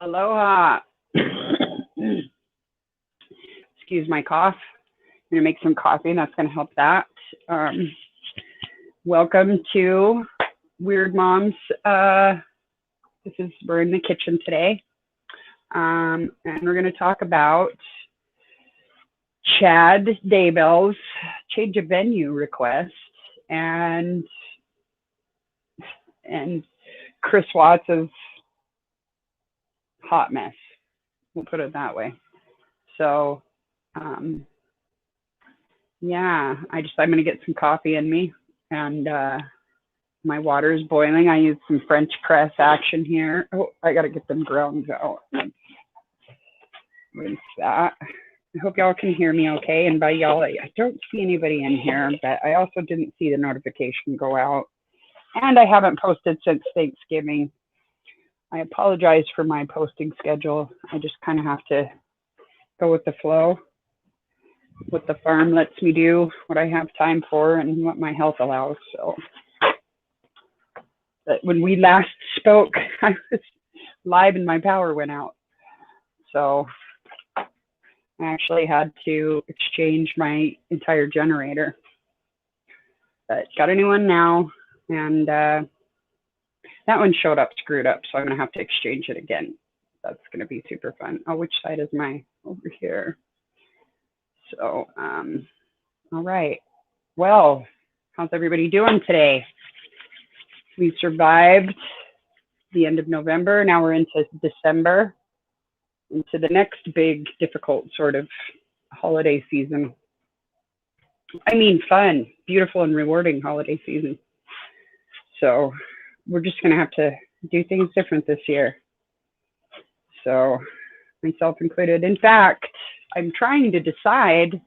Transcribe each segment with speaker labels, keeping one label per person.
Speaker 1: Aloha. Excuse my cough. I'm going to make some coffee, and that's going to help that. Welcome to Weird Moms. We're in the kitchen today, and we're going to talk about Chad Daybell's change of venue request and Chris Watts' hot mess. We'll put it that way. So, yeah, I'm going to get some coffee in me, and my water is boiling. I use some French press action here. Oh, I got to get them grounds out. Rinse that. I hope y'all can hear me okay. And by y'all, I don't see anybody in here, but I also didn't see the notification go out. And I haven't posted since Thanksgiving. I apologize for my posting schedule. I just kind of have to go with the flow, what the farm lets me do, what I have time for, and what my health allows. So, but when we last spoke, I was live and my power went out. So I actually had to exchange my entire generator. But got a new one now, and that one showed up screwed up, so I'm going to have to exchange it again. That's going to be super fun. Oh, which side is my over here? So, all right. Well, how's everybody doing today? We survived the end of November. Now we're into December, into the next big, difficult sort of holiday season. I mean, fun, beautiful, and rewarding holiday season. So we're just going to have to do things different this year. So, myself included. In fact, I'm trying to decide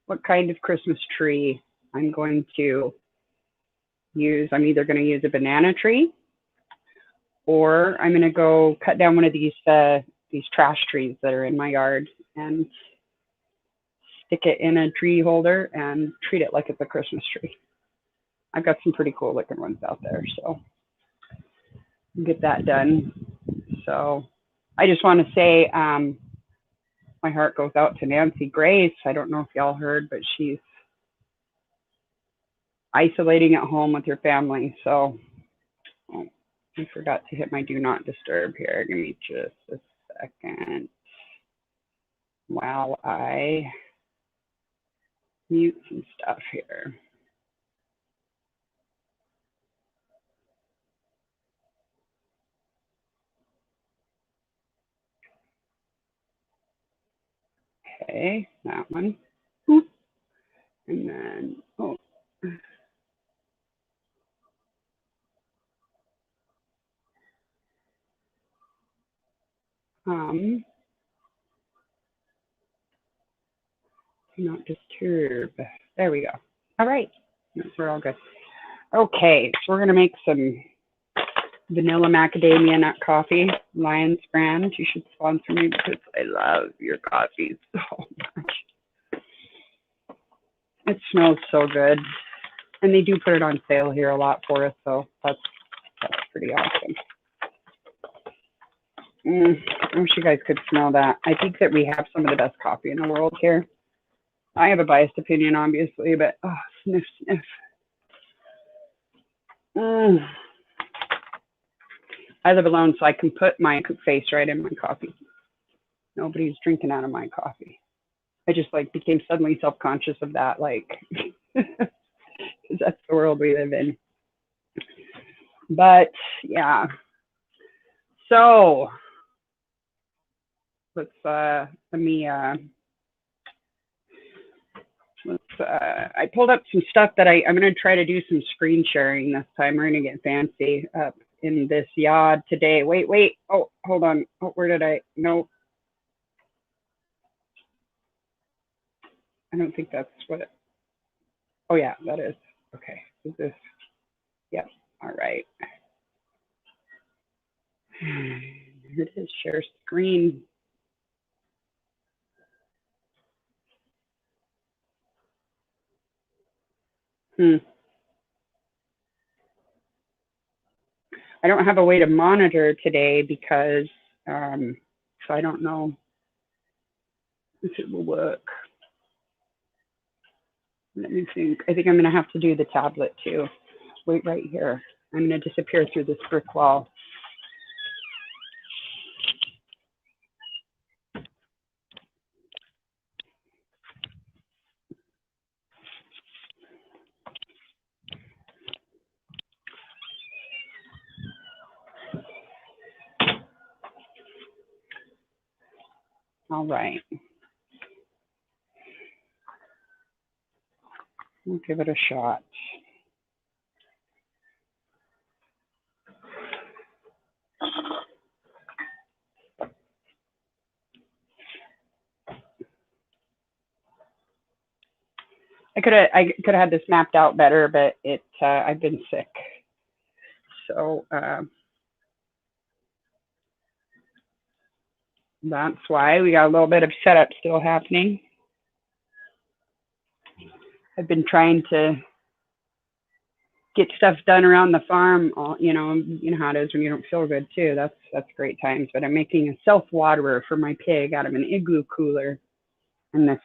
Speaker 1: what kind of Christmas tree I'm going to use. I'm either going to use a banana tree, or I'm going to go cut down one of these trash trees that are in my yard and stick it in a tree holder and treat it like it's a Christmas tree. I've got some pretty cool looking ones out there, so get that done. So I just want to say my heart goes out to Nancy Grace. I don't know if y'all heard, but she's isolating at home with her family. So I forgot to hit my do not disturb here. Give me just a second while I mute some stuff here. Okay, that one. And then, oh. Do not disturb. There we go. All right, we're all good. Okay, so we're gonna make some vanilla macadamia nut coffee, Lion's brand. You should sponsor me because I love your coffee so much. It smells so good, and they do put it on sale here a lot for us, so that's pretty awesome. I wish you guys could smell that. I think that we have some of the best coffee in the world here. I have a biased opinion, obviously, but oh, sniff, sniff. I live alone, so I can put my face right in my coffee. Nobody's drinking out of my coffee. I just became suddenly self-conscious of that, because that's the world we live in. But yeah, so I pulled up some stuff that I'm going to try to do some screen sharing this time. We're going to get fancy up in this yard today. Wait. Oh, hold on. Oh, where did I? No. I don't think that's what it. Oh, yeah, that is. Okay. Is this? Yep. All right. Here it is. Share screen. I don't have a way to monitor today because So I don't know if it will work. Let me think. I think I'm going to have to do the tablet too. Wait right here. I'm going to disappear through this brick wall. All right. We'll give it a shot. I could have had this mapped out better, but I've been sick. So that's why we got a little bit of setup still happening. I've been trying to get stuff done around the farm. You know how it is when you don't feel good too. That's great times. But I'm making a self waterer for my pig out of an igloo cooler, and this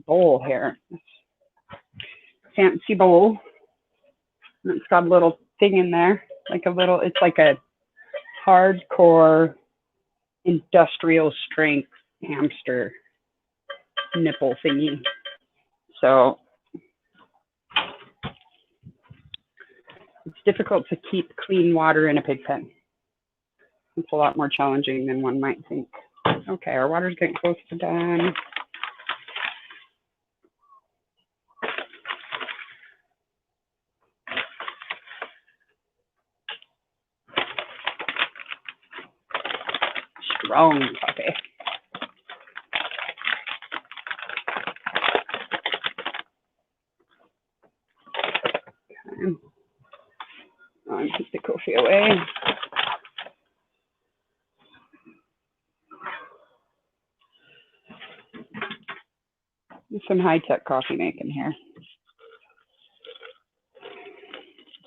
Speaker 1: bowl here, this fancy bowl. And it's got a little thing in there, it's like a hardcore industrial strength hamster nipple thingy. So it's difficult to keep clean water in a pig pen. It's a lot more challenging than one might think. Okay, our water's getting close to done. Strong coffee. Okay. I'll put the coffee away. There's some high-tech coffee making here.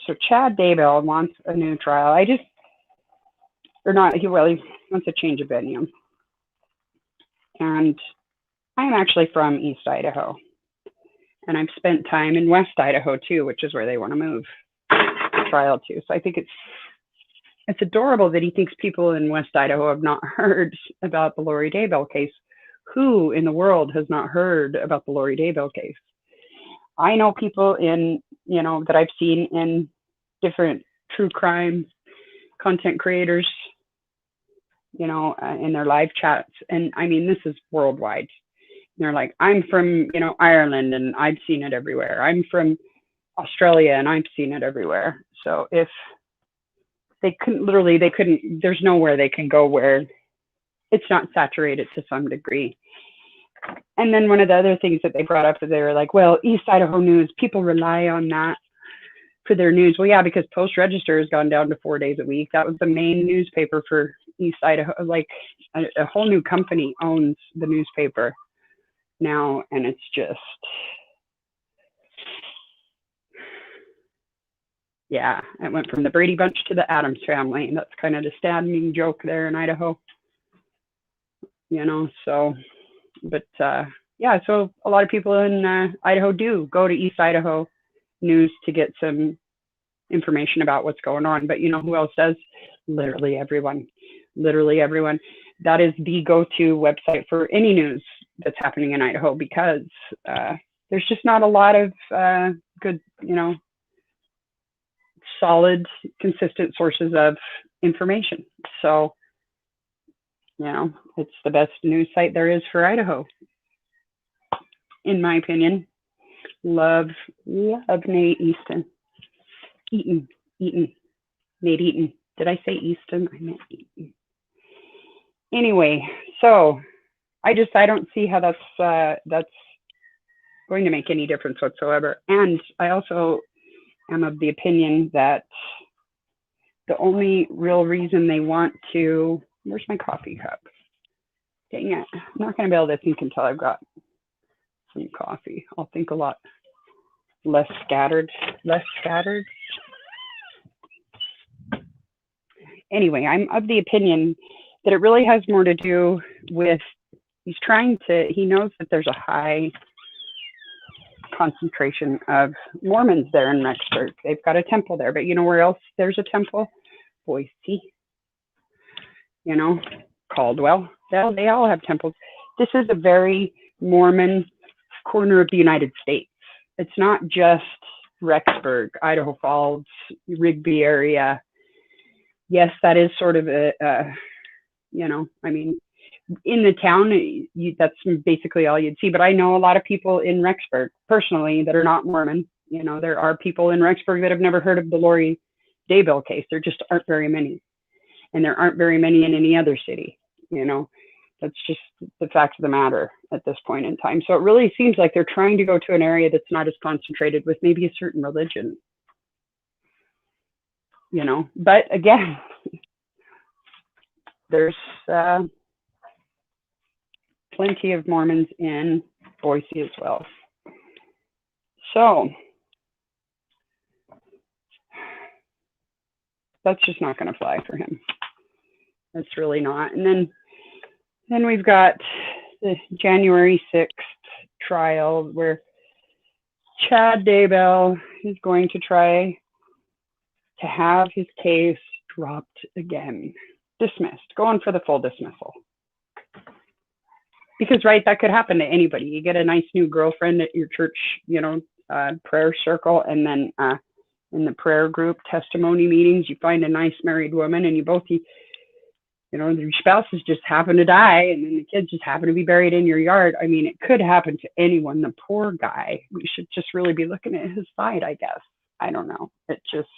Speaker 1: So Chad Daybell wants a new trial. He wants a change of venue. And I'm actually from East Idaho. And I've spent time in West Idaho too, which is where they want to move trial to. So I think it's adorable that he thinks people in West Idaho have not heard about the Lori Daybell case. Who in the world has not heard about the Lori Daybell case? I know people that I've seen in different true crime content creators, in their live chats. And I mean, this is worldwide. They're like, I'm from, Ireland and I've seen it everywhere. I'm from Australia and I've seen it everywhere. So if they couldn't, there's nowhere they can go where it's not saturated to some degree. And then one of the other things that they brought up is they were like, well, East Idaho News, people rely on that for their news. Well, yeah, because Post Register has gone down to 4 days a week. That was the main newspaper for East Idaho. Like a whole new company owns the newspaper now, and it's just, yeah, it went from the Brady Bunch to the Addams Family, and that's kind of the standing joke there in Idaho, so, but yeah, so a lot of people in Idaho do go to East Idaho News to get some information about what's going on. But who else does? Literally everyone. That is the go-to website for any news that's happening in Idaho, because there's just not a lot of good, solid, consistent sources of information. So, it's the best news site there is for Idaho, in my opinion. Love Nate Easton. Nate Eaton. Did I say Easton? I meant Eaton. Anyway, so I don't see how that's going to make any difference whatsoever. And I also am of the opinion that the only real reason they want to, where's my coffee cup? Dang it, I'm not going to be able to think until I've got some coffee. I'll think a lot less scattered. Anyway, I'm of the opinion that it really has more to do with he knows that there's a high concentration of Mormons there in Rexburg. They've got a temple there, but you know where else there's a temple? Boise, Caldwell. They all have temples. This is a very Mormon corner of the United States. It's not just Rexburg, Idaho Falls, Rigby area. Yes, that is sort of in the town, that's basically all you'd see. But I know a lot of people in Rexburg personally that are not Mormon. There are people in Rexburg that have never heard of the Lori Daybell case. There just aren't very many. And there aren't very many in any other city. That's just the fact of the matter at this point in time. So it really seems like they're trying to go to an area that's not as concentrated with maybe a certain religion. But again, there's plenty of Mormons in Boise as well. So that's just not going to fly for him. That's really not. And then we've got the January 6th trial where Chad Daybell is going to try to have his case dropped again, dismissed, going for the full dismissal. Because, right, that could happen to anybody. You get a nice new girlfriend at your church, prayer circle, and then in the prayer group testimony meetings, you find a nice married woman, and you both, your spouses just happen to die, and then the kids just happen to be buried in your yard. I mean, it could happen to anyone. The poor guy. We should just really be looking at his side, I guess. I don't know. It just,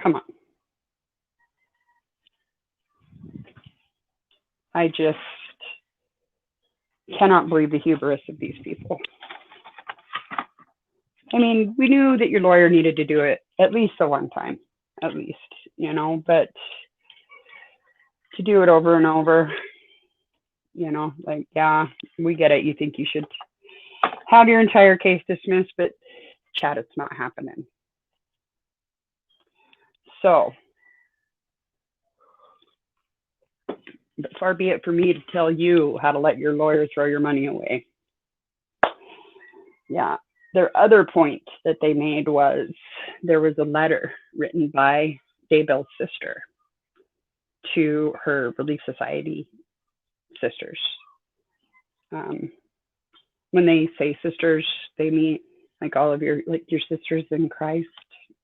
Speaker 1: come on. I just cannot believe the hubris of these people. I mean, we knew that your lawyer needed to do it at least the one time, at least, but to do it over and over, yeah, we get it. You think you should have your entire case dismissed, but Chad, it's not happening. So, but far be it for me to tell you how to let your lawyer throw your money away. Yeah. Their other point that they made was there was a letter written by Daybell's sister to her Relief Society sisters. When they say sisters, they mean like all of your sisters in Christ,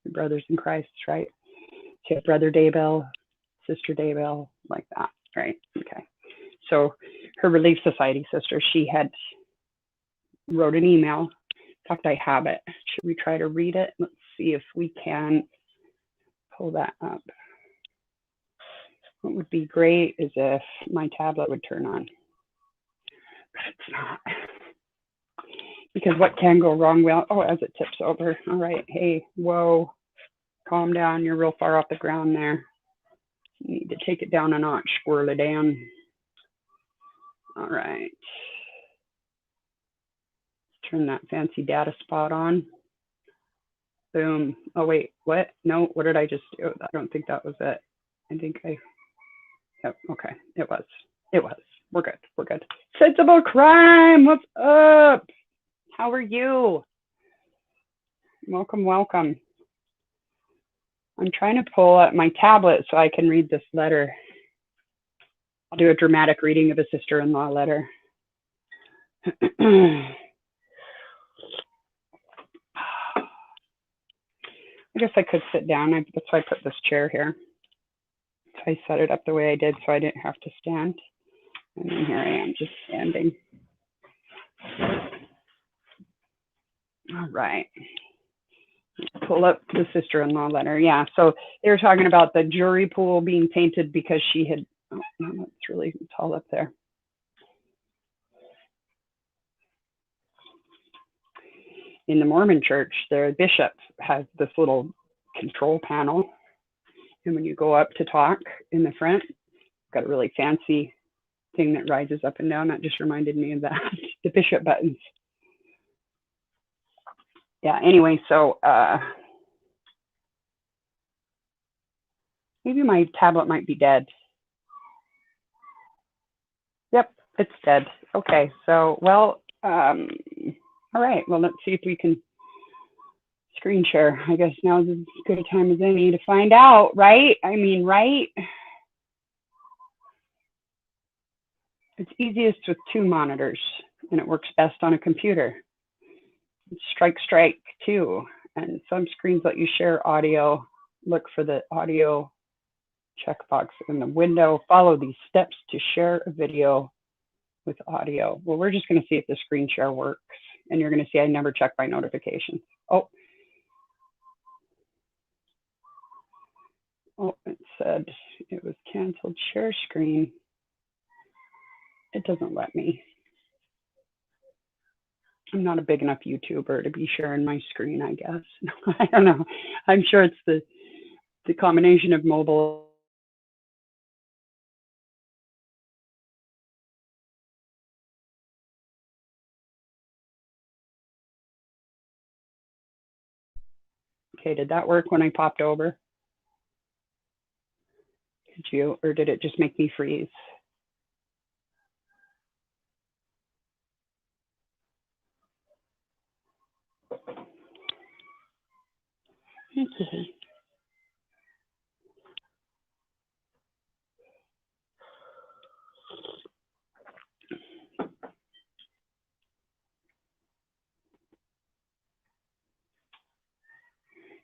Speaker 1: your brothers in Christ, right? So you have Brother Daybell, Sister Daybell, like that, right? Okay. So her Relief Society sister, she had wrote an email. In fact, I have it. Should we try to read it? Let's see if we can pull that up. What would be great is if my tablet would turn on, but it's not. Because what can go wrong? Well, as it tips over. All right. Hey, whoa, calm down. You're real far off the ground there. You need to take it down a notch, Squirrely Dan. All right. Turn that fancy data spot on. Boom. Oh, wait, what? No, what did I just do? I don't think that was it. I think yep, okay, it was. We're good. Sensible Crime, what's up? How are you? Welcome. I'm trying to pull up my tablet so I can read this letter. I'll do a dramatic reading of a sister-in-law letter. I guess I could sit down. That's why I put this chair here. So I set it up the way I did so I didn't have to stand. And then here I am just standing. All right. Pull up the sister-in-law letter. Yeah, so they were talking about the jury pool being tainted because she had, oh, no, it's all up there. In the Mormon church, the bishop has this little control panel. And when you go up to talk in the front, it's got a really fancy thing that rises up and down. That just reminded me of that, the bishop buttons. yeah, anyway, so maybe my tablet might be dead. Yep, it's dead. Okay, so, well, all right, well, let's see if we can screen share. I guess now's as good a time as any to find out, right? I mean, right? It's easiest with 2 monitors, and it works best on a computer. Strike 2, and some screens let you share audio. Look for the audio checkbox in the window. Follow these steps to share a video with audio. Well, we're just going to see if the screen share works, and you're going to see I never check my notifications. Oh, it said it was canceled share screen. It doesn't let me. I'm not a big enough YouTuber to be sharing my screen, I guess. I don't know. I'm sure it's the combination of mobile. Okay, did that work when I popped over? Did you, or did it just make me freeze? Okay.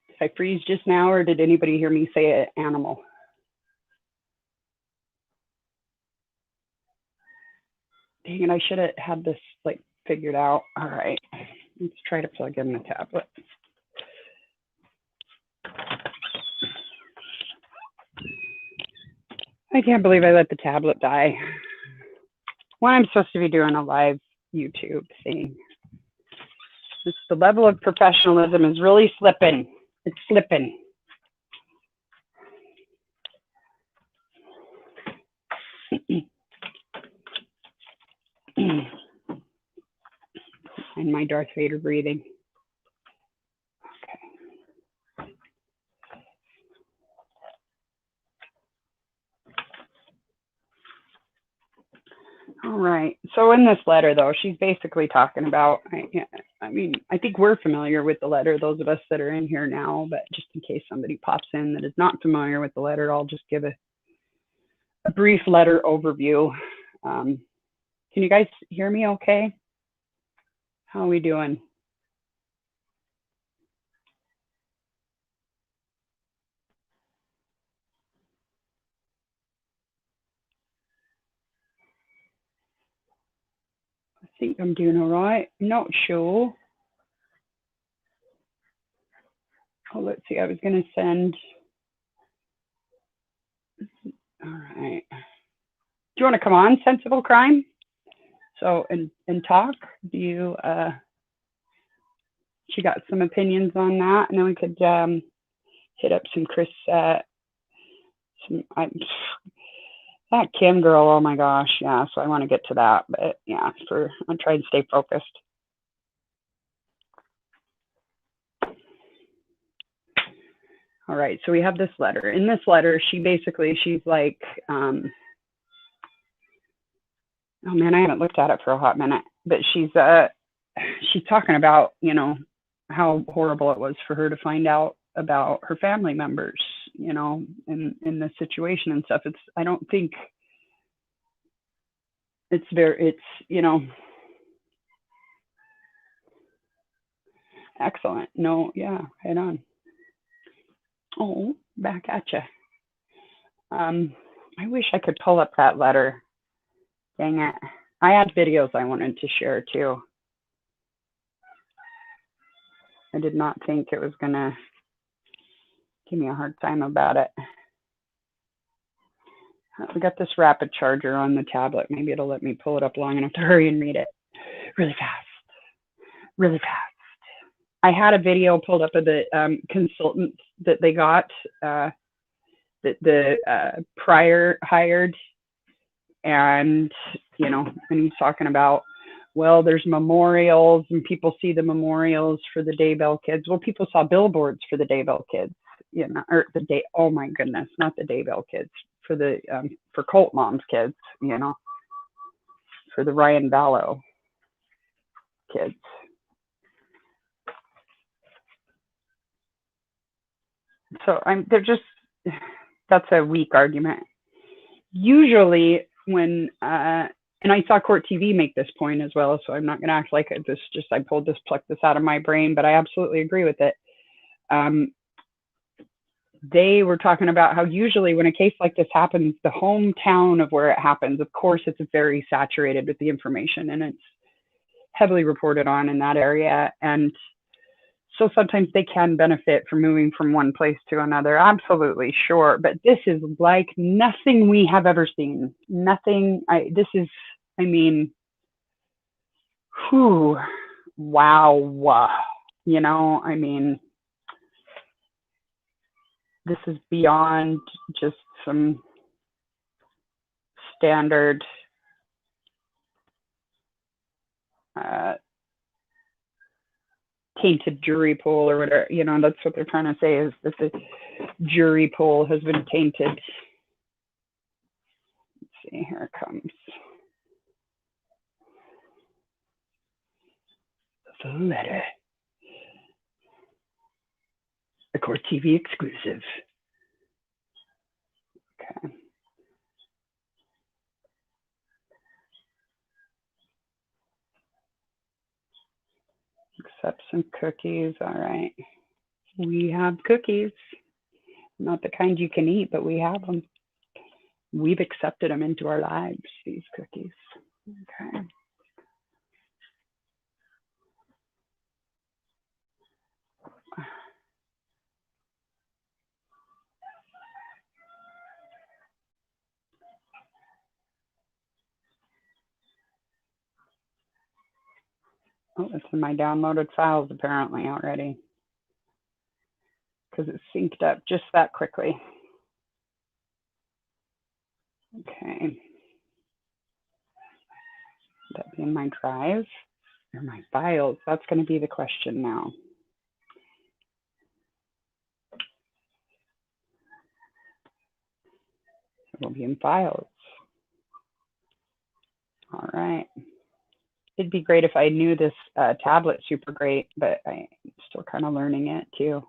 Speaker 1: Did I freeze just now, or did anybody hear me say an animal? Dang it, I should have had this like figured out. All right, let's try to plug in the tablet. I can't believe I let the tablet die. When I'm supposed to be doing a live YouTube thing. Just the level of professionalism is really slipping. It's slipping. And my Darth Vader breathing. Okay. All right. So in this letter, though, she's basically talking about, I mean, I think we're familiar with the letter, those of us that are in here now, but just in case somebody pops in that is not familiar with the letter, I'll just give a brief letter overview. Can you guys hear me okay? How are we doing? I think I'm doing all right. Not sure. Oh, let's see. I was going to send. All right. Do you want to come on, Sensible Crime? So, and talk? Do you, she got some opinions on that, and then we could hit up some Chris, that Kim girl, oh my gosh, yeah, so I want to get to that, but yeah, I'll try and stay focused. All right, so we have this letter. In this letter, she's like, oh man, I haven't looked at it for a hot minute, but she's talking about, you know, how horrible it was for her to find out about her family members, you know, in the situation and stuff. I don't think it's you know, excellent. No, yeah, head on. Oh, back at you. I wish I could pull up that letter. Dang it. I had videos I wanted to share too. I did not think it was going to give me a hard time about it. We got this rapid charger on the tablet. Maybe it'll let me pull it up long enough to hurry and read it really fast. Really fast. I had a video pulled up of the consultants that they got, that the prior hired, and, you know, and he's talking about well, there's memorials and people see the memorials for the Daybell kids. Well, people saw billboards for the Daybell kids, you know, or oh my goodness, not the Daybell kids, for Colt Mom's kids, you know, for the Ryan Vallow kids. So they're just, that's a weak argument. Usually when, and I saw Court TV make this point as well, so I'm not going to act like I plucked this out of my brain, but I absolutely agree with it. They were talking about how usually when a case like this happens, the hometown of where it happens, of course, it's very saturated with the information and it's heavily reported on in that area. And so sometimes they can benefit from moving from one place to another. Absolutely, sure. But this is like nothing we have ever seen. Nothing. Whew, wow. You know, I mean, this is beyond just some standard tainted jury pool or whatever, you know, that's what they're trying to say, is that the jury pool has been tainted. Let's see, here it comes. The letter. A Court TV exclusive. Okay. Accept some cookies. All right. We have cookies. Not the kind you can eat, but we have them. We've accepted them into our lives, these cookies. Okay. Oh, it's in my downloaded files apparently already, because it's synced up just that quickly. Okay. Would that be in my drive or my files? That's going to be the question now. It will be in files. All right. It'd be great if I knew this tablet super great, but I'm still kind of learning it too.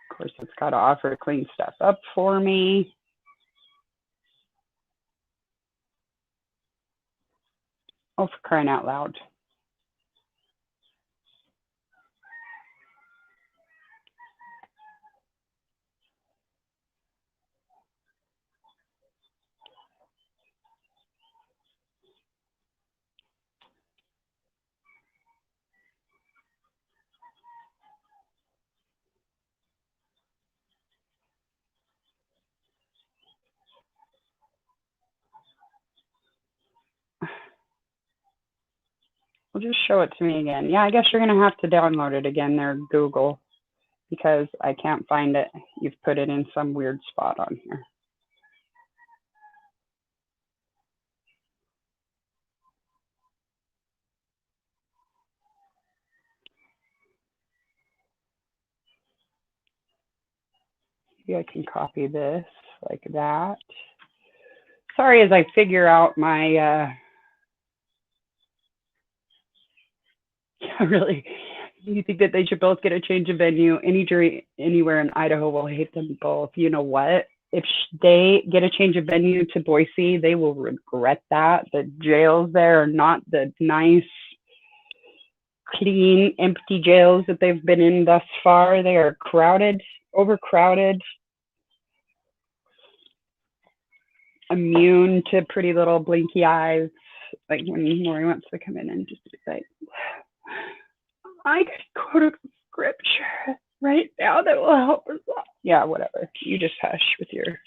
Speaker 1: Of course, it's got to offer to clean stuff up for me. Oh, for crying out loud. Well, just show it to me again. Yeah, I guess you're going to have to download it again there, Google, because I can't find it. You've put it in some weird spot on here. Maybe I can copy this like that. Sorry, as I figure out my, really, you think that they should both get a change of venue? Any jury anywhere in Idaho will hate them both. You know what? If they get a change of venue to Boise, they will regret that. The jails there are not the nice, clean, empty jails that they've been in thus far. They are crowded, overcrowded, immune to pretty little blinky eyes. Like when Lori wants to come in and just be like, I could quote a scripture right now that will help us all. Yeah, whatever. You just hush with your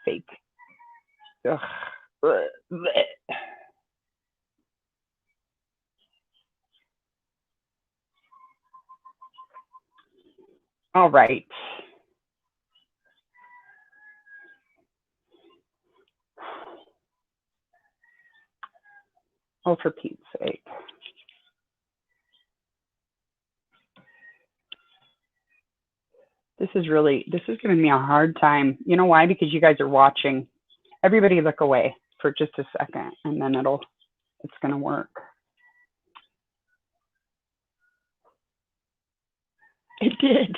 Speaker 1: fake. Ugh. Blech. All right. Oh, for Pete's sake. This is giving me a hard time. You know why? Because you guys are watching. Everybody look away for just a second, and then it's going to work. It did.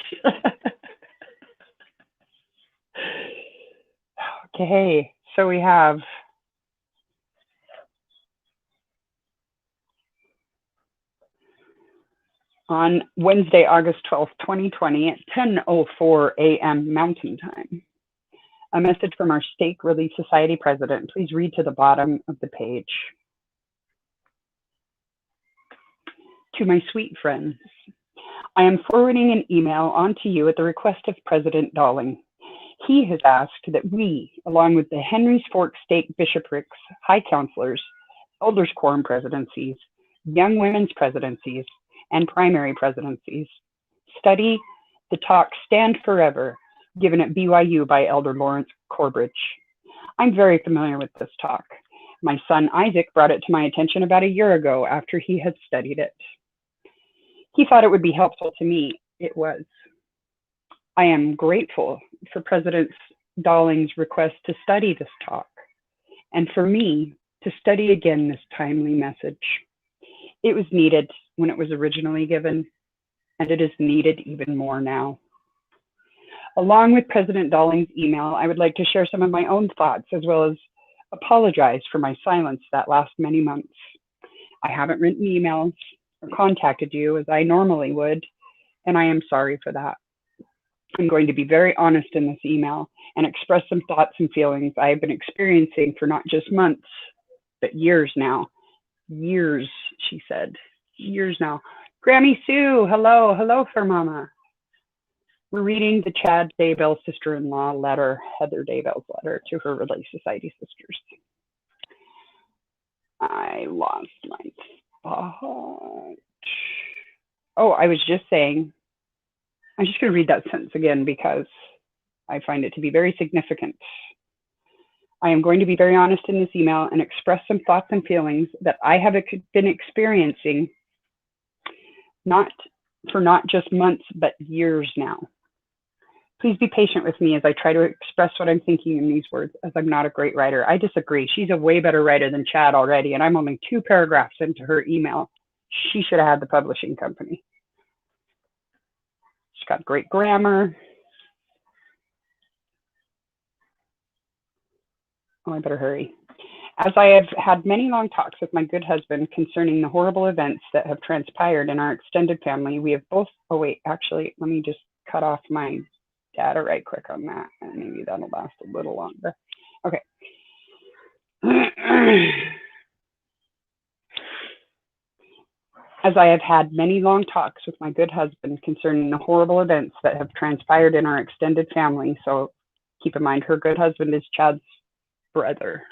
Speaker 1: Okay, so we have on Wednesday, August 12th, 2020 at 10:04 a.m. Mountain Time. A message from our Stake Relief Society president. Please read to the bottom of the page. To my sweet friends, I am forwarding an email on to you at the request of President Dowling. He has asked that we, along with the Henry's Fork Stake Bishoprics, High Counselors, Elders Quorum presidencies, Young Women's presidencies, and primary presidencies, study the talk Stand Forever, given at BYU by Elder Lawrence Corbridge. I'm very familiar with this talk. My son Isaac brought it to my attention about a year ago after he had studied it. He thought it would be helpful to me. It was. I am grateful for President Dowling's request to study this talk, and for me to study again this timely message. It was needed when it was originally given, and it is needed even more now. Along with President Dowling's email, I would like to share some of my own thoughts, as well as apologize for my silence that last many months. I haven't written emails or contacted you as I normally would, and I am sorry for that. I'm going to be very honest in this email and express some thoughts and feelings I have been experiencing for not just months, but years now. Years, she said. Years now. Grammy Sue, hello. Hello, Fur Mama. We're reading the Chad Daybell sister-in-law letter, Heather Daybell's letter to her Relief Society sisters. I lost my thought. Oh, I was just saying, I'm just going to read that sentence again because I find it to be very significant. I am going to be very honest in this email and express some thoughts and feelings that I have been experiencing not just months, but years now. Please be patient with me as I try to express what I'm thinking in these words, as I'm not a great writer. I disagree. She's a way better writer than Chad already, and I'm only 2 paragraphs into her email. She should have had the publishing company. She's got great grammar. Oh, I better hurry. As I have had many long talks with my good husband concerning the horrible events that have transpired in our extended family, we have both, oh wait, actually, let me just cut off my data right quick on that, and maybe that'll last a little longer. Okay. As I have had many long talks with my good husband concerning the horrible events that have transpired in our extended family, so keep in mind her good husband is Chad's brother.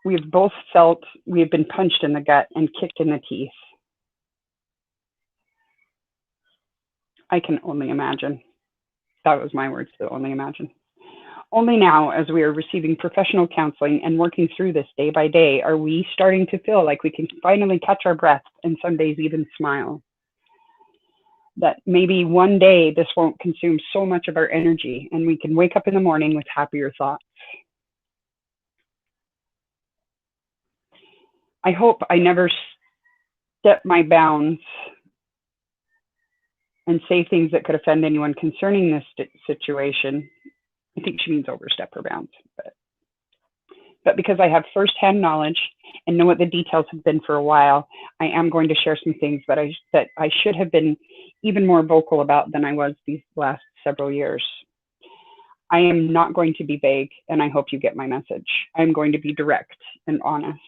Speaker 1: We have both felt we have been punched in the gut and kicked in the teeth. I can only imagine. That was my words, to only imagine. Only now, as we are receiving professional counseling and working through this day by day, are we starting to feel like we can finally catch our breath and some days even smile. That maybe one day this won't consume so much of our energy and we can wake up in the morning with happier thoughts. I hope I never step my bounds and say things that could offend anyone concerning this situation. I think she means overstep her bounds. But because I have firsthand knowledge and know what the details have been for a while, I am going to share some things that I should have been even more vocal about than I was these last several years. I am not going to be vague, and I hope you get my message. I'm going to be direct and honest.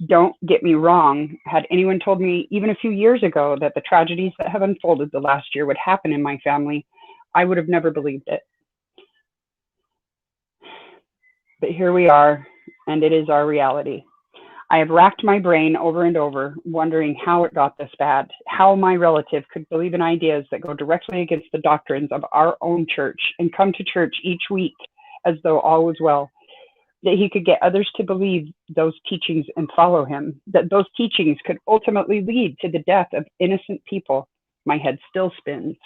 Speaker 1: Don't get me wrong. Had anyone told me even a few years ago that the tragedies that have unfolded the last year would happen in my family, I would have never believed it. But here we are, and it is our reality. I have racked my brain over and over, wondering how it got this bad, how my relative could believe in ideas that go directly against the doctrines of our own church and come to church each week as though all was well, that he could get others to believe those teachings and follow him, that those teachings could ultimately lead to the death of innocent people. My head still spins.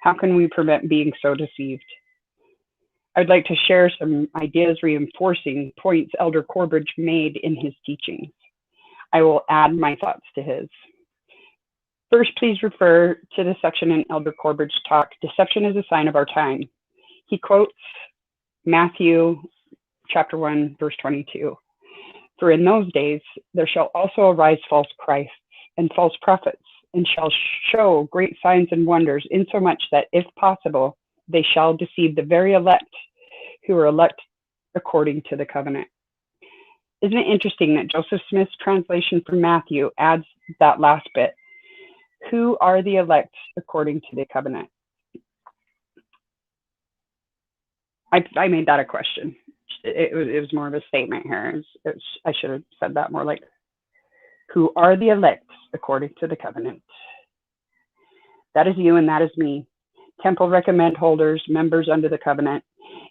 Speaker 1: How can we prevent being so deceived? I'd like to share some ideas reinforcing points Elder Corbridge made in his teachings. I will add my thoughts to his. First, please refer to the section in Elder Corbridge's talk, Deception is a Sign of Our Time. He quotes Matthew chapter 1, verse 22. For in those days there shall also arise false Christs and false prophets, and shall show great signs and wonders, insomuch that, if possible, they shall deceive the very elect who are elect according to the covenant. Isn't it interesting that Joseph Smith's translation from Matthew adds that last bit? Who are the elect according to the covenant? I made that a question. It was more of a statement here. I should have said that more like, who are the elect according to the covenant? That is you and that is me. Temple recommend holders, members under the covenant.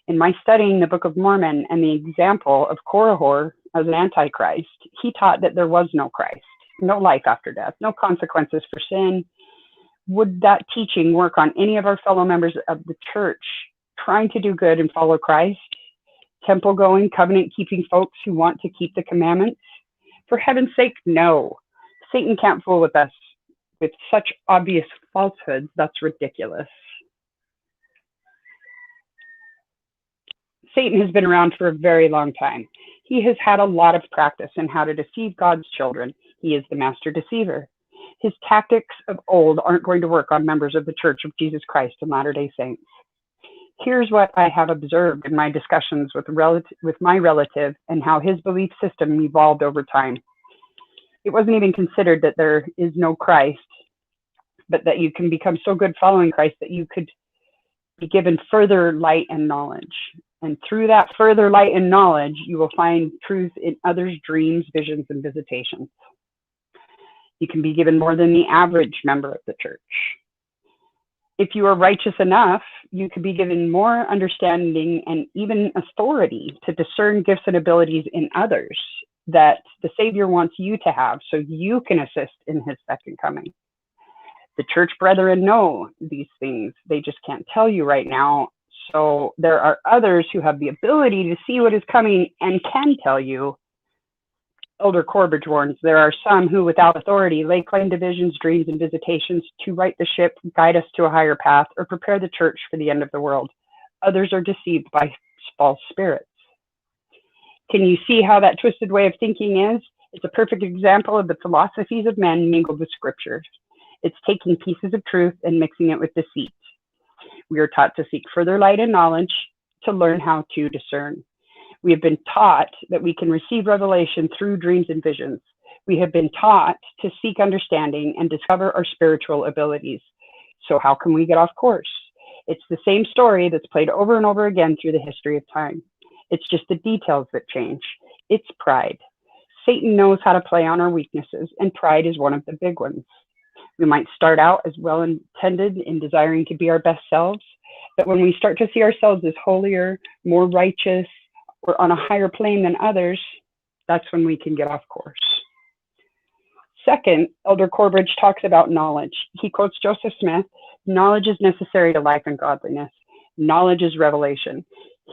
Speaker 1: In my studying the Book of Mormon and the example of Korihor as an antichrist, he taught that there was no Christ, no life after death, no consequences for sin. Would that teaching work on any of our fellow members of the church trying to do good and follow Christ? Temple going, covenant keeping folks who want to keep the commandments? For heaven's sake, no. Satan can't fool with us with such obvious falsehoods. That's ridiculous. Satan has been around for a very long time. He has had a lot of practice in how to deceive God's children. He is the master deceiver. His tactics of old aren't going to work on members of the Church of Jesus Christ and Latter-day Saints. Here's what I have observed in my discussions with my relative and how his belief system evolved over time. It wasn't even considered that there is no Christ, but that you can become so good following Christ that you could be given further light and knowledge. And through that further light and knowledge, you will find truth in others' dreams, visions, and visitations. You can be given more than the average member of the church. If you are righteous enough, you could be given more understanding and even authority to discern gifts and abilities in others that the Savior wants you to have so you can assist in his second coming. The church brethren know these things. They just can't tell you right now. So there are others who have the ability to see what is coming and can tell you. Elder Corbridge warns, there are some who, without authority, lay claim to visions, dreams, and visitations to right the ship, guide us to a higher path, or prepare the church for the end of the world. Others are deceived by false spirits. Can you see how that twisted way of thinking is? It's a perfect example of the philosophies of men mingled with scriptures. It's taking pieces of truth and mixing it with deceit. We are taught to seek further light and knowledge to learn how to discern. We have been taught that we can receive revelation through dreams and visions. We have been taught to seek understanding and discover our spiritual abilities. So how can we get off course? It's the same story that's played over and over again through the history of time. It's just the details that change. It's pride. Satan knows how to play on our weaknesses, and pride is one of the big ones. We might start out as well-intended in desiring to be our best selves, but when we start to see ourselves as holier, more righteous, or on a higher plane than others, that's when we can get off course. Second, Elder Corbridge talks about knowledge. He quotes Joseph Smith, knowledge is necessary to life and godliness. Knowledge is revelation.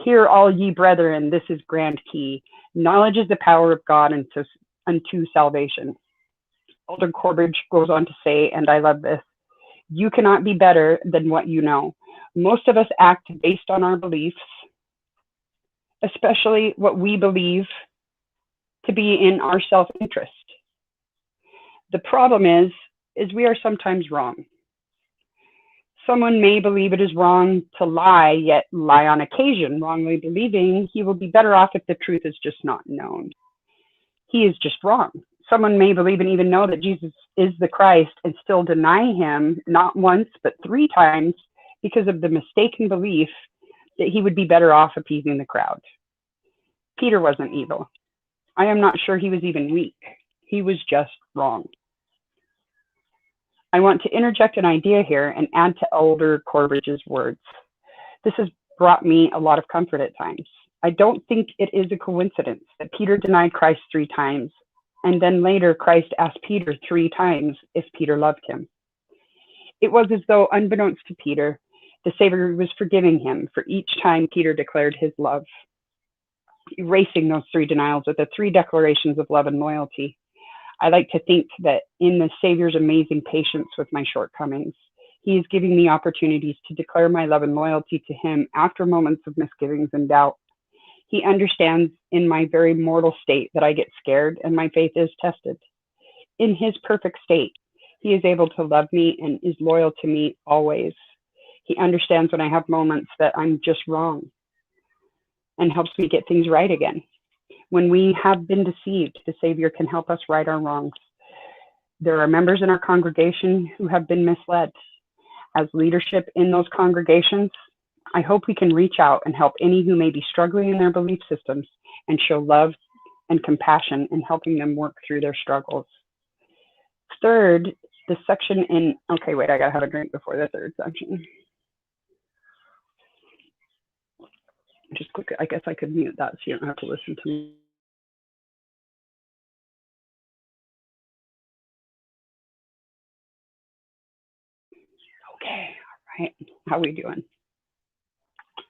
Speaker 1: Hear all ye brethren, this is grand key. Knowledge is the power of God unto salvation. Elder Corbridge goes on to say, and I love this, you cannot be better than what you know. Most of us act based on our beliefs, especially what we believe to be in our self-interest. The problem is we are sometimes wrong. Someone may believe it is wrong to lie, yet lie on occasion, wrongly believing he will be better off if the truth is just not known. He is just wrong. Someone may believe and even know that Jesus is the Christ and still deny him not once, but 3 times because of the mistaken belief that he would be better off appeasing the crowd. Peter wasn't evil. I am not sure he was even weak. He was just wrong. I want to interject an idea here and add to Elder Corbridge's words. This has brought me a lot of comfort at times. I don't think it is a coincidence that Peter denied Christ 3 times, and then later Christ asked Peter 3 times if Peter loved him. It was as though, unbeknownst to Peter, the Savior was forgiving him for each time Peter declared his love, erasing those 3 denials with the 3 declarations of love and loyalty. I like to think that in the Savior's amazing patience with my shortcomings, he is giving me opportunities to declare my love and loyalty to him after moments of misgivings and doubt. He understands in my very mortal state that I get scared and my faith is tested. In his perfect state, he is able to love me and is loyal to me always. He understands when I have moments that I'm just wrong and helps me get things right again. When we have been deceived, the Savior can help us right our wrongs. There are members in our congregation who have been misled. As leadership in those congregations, I hope we can reach out and help any who may be struggling in their belief systems and show love and compassion in helping them work through their struggles. Third, the section in, okay, wait, I gotta have a drink before the third section. Just quick, I guess I could mute that so you don't have to listen to me. Okay, all right, how are we doing?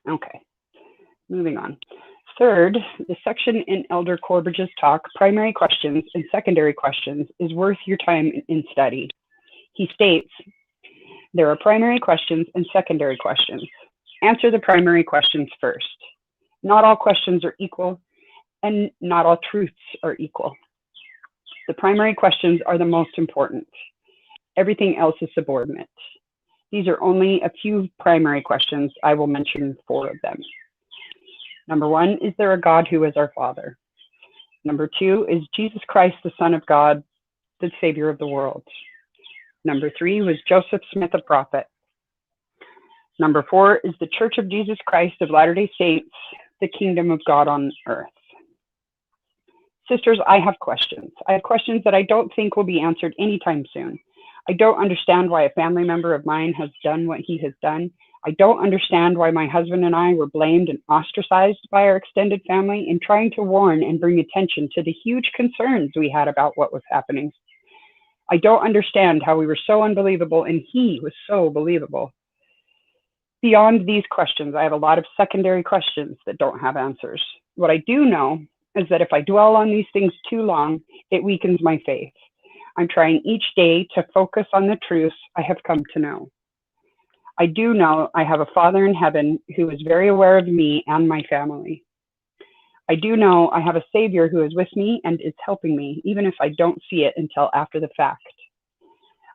Speaker 1: Okay, moving on. Third, the section in Elder Corbridge's talk, Primary Questions and Secondary Questions, is worth your time in study. He states, there are primary questions and secondary questions. Answer the primary questions first. Not all questions are equal, and not all truths are equal. The primary questions are the most important. Everything else is subordinate. These are only a few primary questions. I will mention 4 of them. Number 1, is there a God who is our Father? Number 2, is Jesus Christ the Son of God, the Savior of the world? Number 3, was Joseph Smith a prophet? Number 4, is the Church of Jesus Christ of Latter-day Saints the kingdom of God on earth? Sisters, I have questions. I have questions that I don't think will be answered anytime soon. I don't understand why a family member of mine has done what he has done. I don't understand why my husband and I were blamed and ostracized by our extended family in trying to warn and bring attention to the huge concerns we had about what was happening. I don't understand how we were so unbelievable and he was so believable. Beyond these questions, I have a lot of secondary questions that don't have answers. What I do know is that if I dwell on these things too long, it weakens my faith. I'm trying each day to focus on the truths I have come to know. I do know I have a Father in heaven who is very aware of me and my family. I do know I have a Savior who is with me and is helping me, even if I don't see it until after the fact.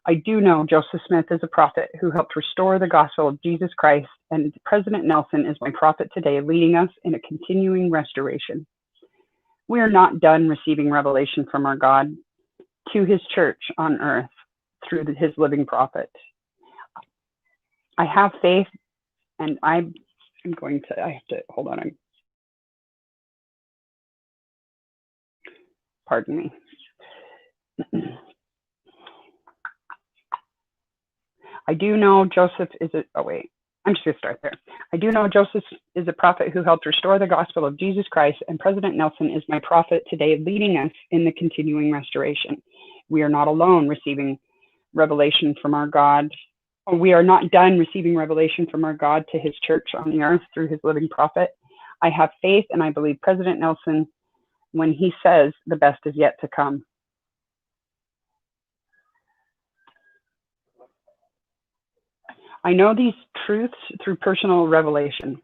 Speaker 1: I do know Joseph Smith is a prophet who helped restore the gospel of Jesus Christ, and President Nelson is my prophet today, leading us in a continuing restoration. We are not done receiving revelation from our God to his church on earth through his living prophet. I have faith, and I have to, hold on. Pardon me. I do know Joseph is I'm just going to start there. I do know Joseph is a prophet who helped restore the gospel of Jesus Christ, and President Nelson is my prophet today, leading us in the continuing restoration. We are not alone receiving revelation from our God. We are not done receiving revelation from our God to his church on the earth through his living prophet. I have faith, and I believe President Nelson when he says the best is yet to come. I know these truths through personal revelation,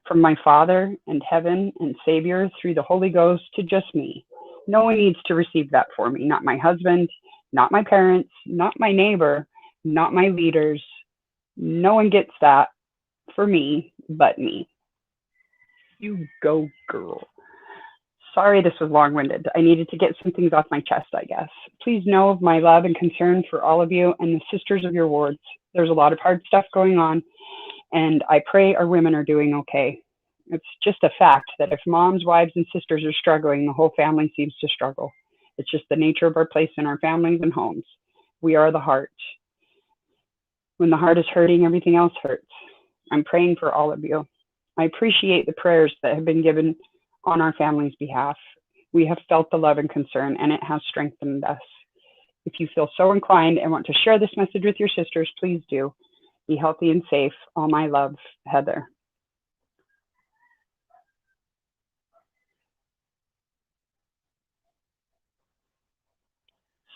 Speaker 1: from my Father and heaven and Savior through the Holy Ghost to just me. No one needs to receive that for me, not my husband, not my parents, not my neighbor, not my leaders. No one gets that for me but me. You go, girl. Sorry this was long-winded. I needed to get some things off my chest, I guess. Please know of my love and concern for all of you and the sisters of your wards. There's a lot of hard stuff going on, and I pray our women are doing okay. It's just a fact that if moms, wives, and sisters are struggling, the whole family seems to struggle. It's just the nature of our place in our families and homes. We are the heart. When the heart is hurting, everything else hurts. I'm praying for all of you. I appreciate the prayers that have been given on our family's behalf. We have felt the love and concern, and it has strengthened us. If you feel so inclined and want to share this message with your sisters, please do. Be healthy and safe. All my love, Heather.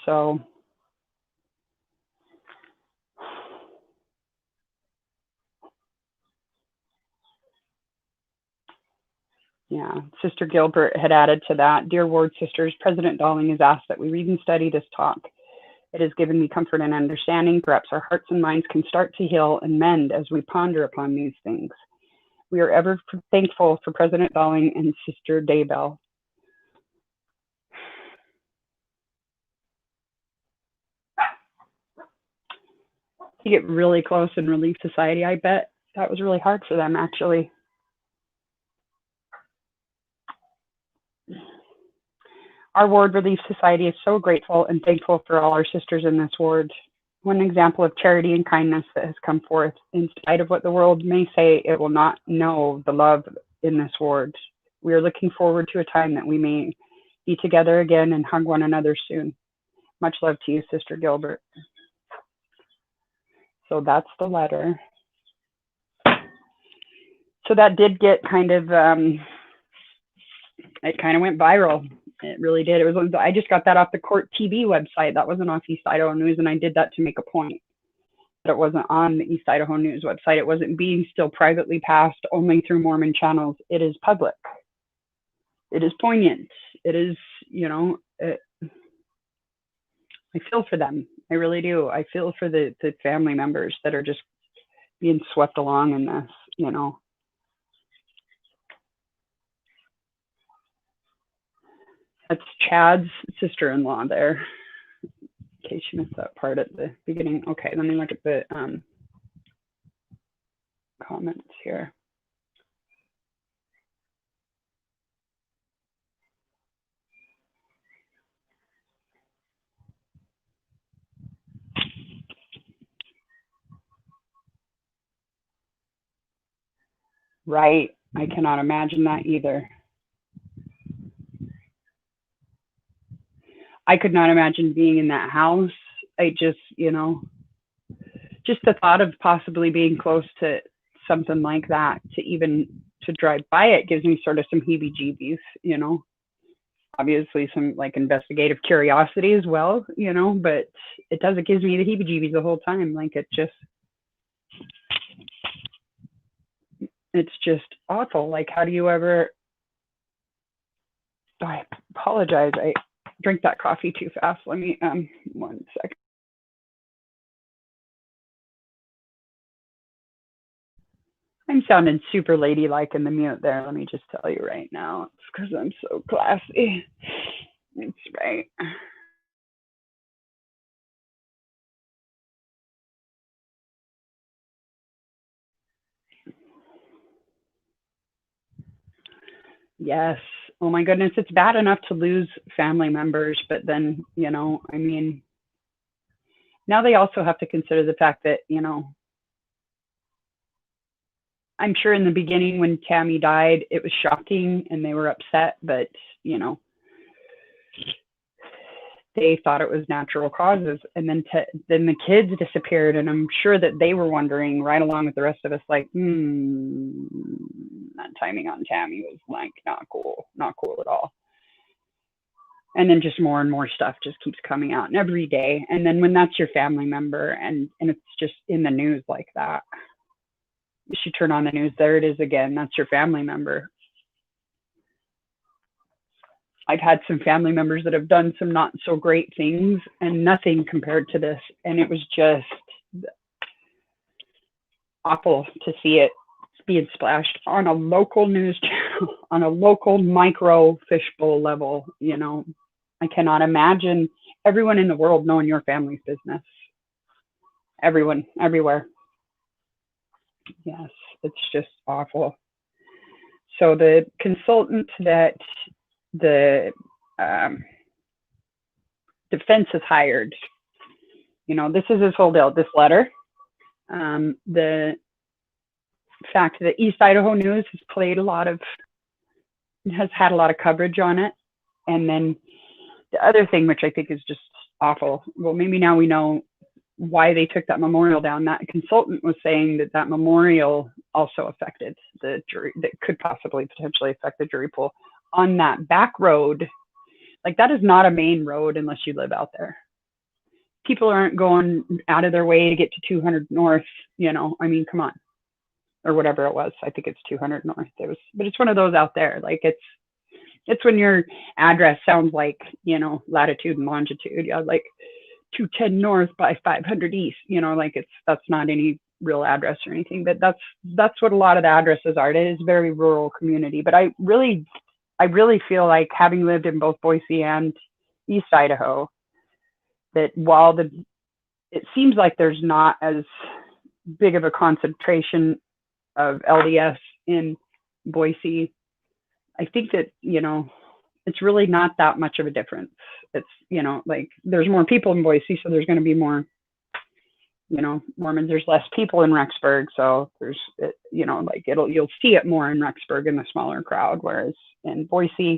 Speaker 1: So, yeah, Sister Gilbert had added to that. Dear Ward sisters, President Darling has asked that we read and study this talk. It has given me comfort and understanding. Perhaps our hearts and minds can start to heal and mend as we ponder upon these things. We are ever thankful for President Darling and Sister Daybell. To get really close in Relief Society, I bet that was really hard for them, actually. Our Ward Relief Society is so grateful and thankful for all our sisters in this ward. One example of charity and kindness that has come forth. In spite of what the world may say, it will not know the love in this ward. We are looking forward to a time that we may be together again and hug one another soon. Much love to you, Sister Gilbert. So that's the letter. So that did get kind of, it kind of went viral. It really did. It was. I just got that off the Court TV website. That wasn't off East Idaho News, and I did that to make a point. But it wasn't on the East Idaho News website. It wasn't being still privately passed only through Mormon channels. It is public. It is poignant. It is, you know, I feel for them. I really do. I feel for the family members that are just being swept along in this, you know. That's Chad's sister-in-law there, in case you missed that part at the beginning. Okay, let me look at the comments here. Right. I cannot imagine that either. I could not imagine being in that house. I just, you know, just the thought of possibly being close to something like that, to even to drive by it, gives me sort of some heebie-jeebies, you know. Obviously some like investigative curiosity as well, you know, but it does, it gives me the heebie-jeebies the whole time. Like it just, it's just awful. Like, how do you ever, oh, I apologize. I drink that coffee too fast. Let me, 1 second. I'm sounding super ladylike in the mute there. Let me just tell you right now. It's because I'm so classy. That's right. Yes. Oh my goodness. It's bad enough to lose family members, but then, you know, I mean, now they also have to consider the fact that, you know, I'm sure in the beginning when Tammy died, it was shocking and they were upset, but, you know, they thought it was natural causes. And then the kids disappeared, and I'm sure that they were wondering right along with the rest of us, like, that timing on Tammy was like not cool at all. And then just more and more stuff just keeps coming out, and every day. And then when that's your family member and it's just in the news like that, you should turn on the news. There it is again. That's your family member. I've had some family members that have done some not so great things, and nothing compared to this. And it was just awful to see it being splashed on a local news channel, on a local micro fishbowl level. You know, I cannot imagine everyone in the world knowing your family's business. Everyone, everywhere. Yes, it's just awful. So the consultant that the defense has hired, this is his whole deal. This letter, the fact that East Idaho News has had a lot of coverage on it. And then the other thing, which I think is just awful, well, maybe now we know why they took that memorial down. That consultant was saying that memorial also affected the jury, that could potentially affect the jury pool on that back road. Like, that is not a main road unless you live out there. People aren't going out of their way to get to 200 North, I mean, come on. Or whatever it was. I think it's 200 North. But it's one of those out there. Like, it's when your address sounds like, latitude and longitude. Yeah, like 210 North by 500 East. That's not any real address or anything. But that's what a lot of the addresses are. It is a very rural community. But I really feel like, having lived in both Boise and East Idaho, that while it seems like there's not as big of a concentration of LDS in Boise, I think that, it's really not that much of a difference. It's, like, there's more people in Boise, so there's going to be more, Mormons. There's less people in Rexburg, so there's, you'll see it more in Rexburg in the smaller crowd, whereas in Boise,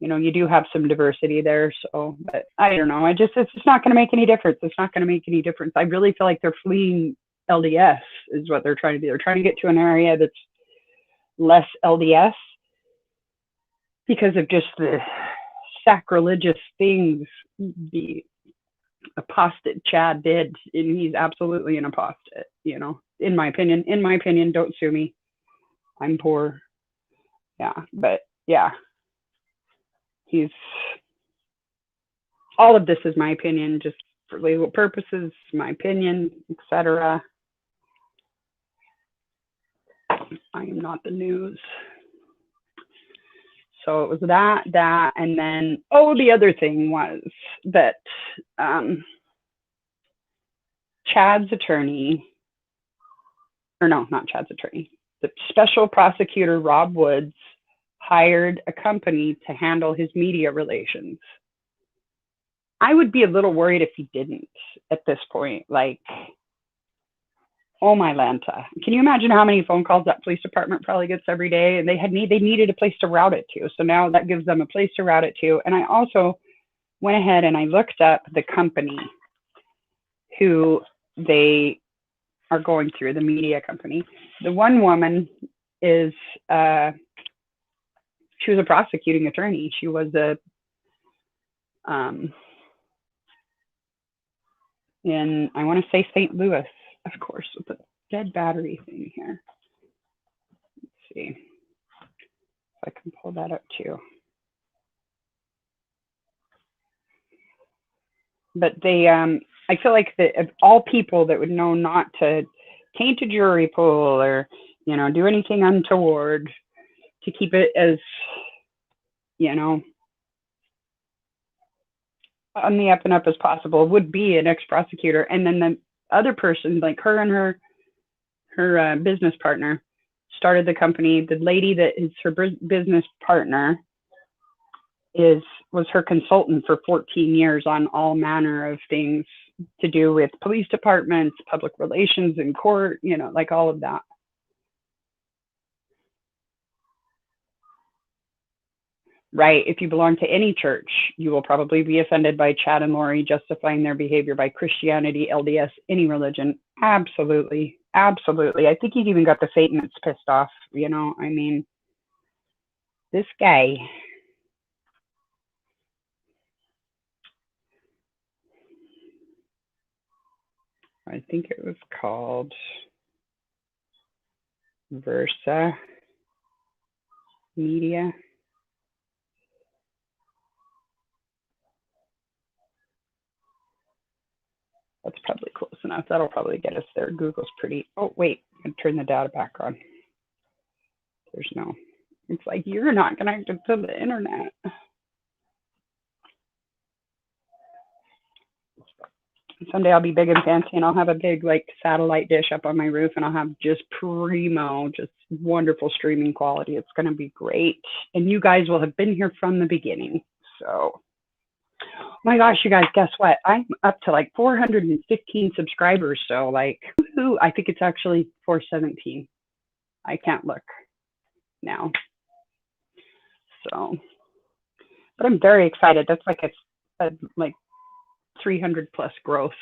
Speaker 1: you do have some diversity there. So, but I don't know. It's just not going to make any difference. It's not going to make any difference. I really feel like they're fleeing LDS is what they're trying to do. They're trying to get to an area that's less LDS because of just the sacrilegious things the apostate Chad did. And he's absolutely an apostate, in my opinion. Don't sue me. I'm poor. Yeah, but yeah. All of this is my opinion, just for legal purposes, my opinion, etc. I am not the news. So it was that, and then, the other thing was that Chad's attorney, or no, not Chad's attorney, the special prosecutor, Rob Woods, hired a company to handle his media relations. I would be a little worried if he didn't at this point. Like, oh my Lanta. Can you imagine how many phone calls that police department probably gets every day? And they needed a place to route it to. So now that gives them a place to route it to. And I also went ahead and I looked up the company who they are going through, the media company. The one woman is, she was a prosecuting attorney. She was in, I want to say St. Louis, of course, with the dead battery thing here. Let's see if I can pull that up too. But they, I feel like that of all people that would know not to taint a jury pool or, do anything untoward, to keep it as, on the up and up as possible, would be an ex-prosecutor. And then the other person, like her and her business partner, started the company. The lady that is her business partner was her consultant for 14 years on all manner of things to do with police departments, public relations in court, like all of that. Right. If you belong to any church, you will probably be offended by Chad and Lori justifying their behavior by Christianity, LDS, any religion. Absolutely. Absolutely. I think he's even got the Satanists pissed off. I mean, this guy. I think it was called Versa Media. That's probably close enough. That'll probably get us there. Google's pretty. Oh, wait. I'm going to turn the data back on. There's no. It's like, you're not connected to the internet. Someday I'll be big and fancy and I'll have a big like satellite dish up on my roof and I'll have just primo, just wonderful streaming quality. It's going to be great. And you guys will have been here from the beginning. So, oh my gosh, you guys, guess what? I'm up to like 415 subscribers. So like, woohoo, I think it's actually 417. I can't look now. So, but I'm very excited. That's like a like 300 plus growth.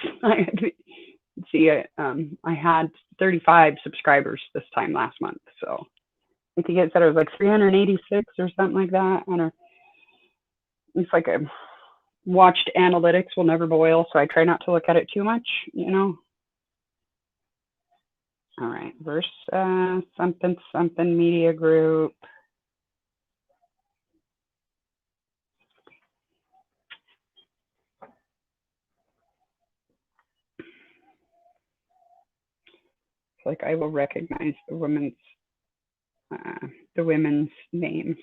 Speaker 1: See, I had 35 subscribers this time last month. So I think it said it was like 386 or something like that. And it's like a watched analytics will never boil. So I try not to look at it too much, you know. All right, Versa something something media group. Like I will recognize the women's names.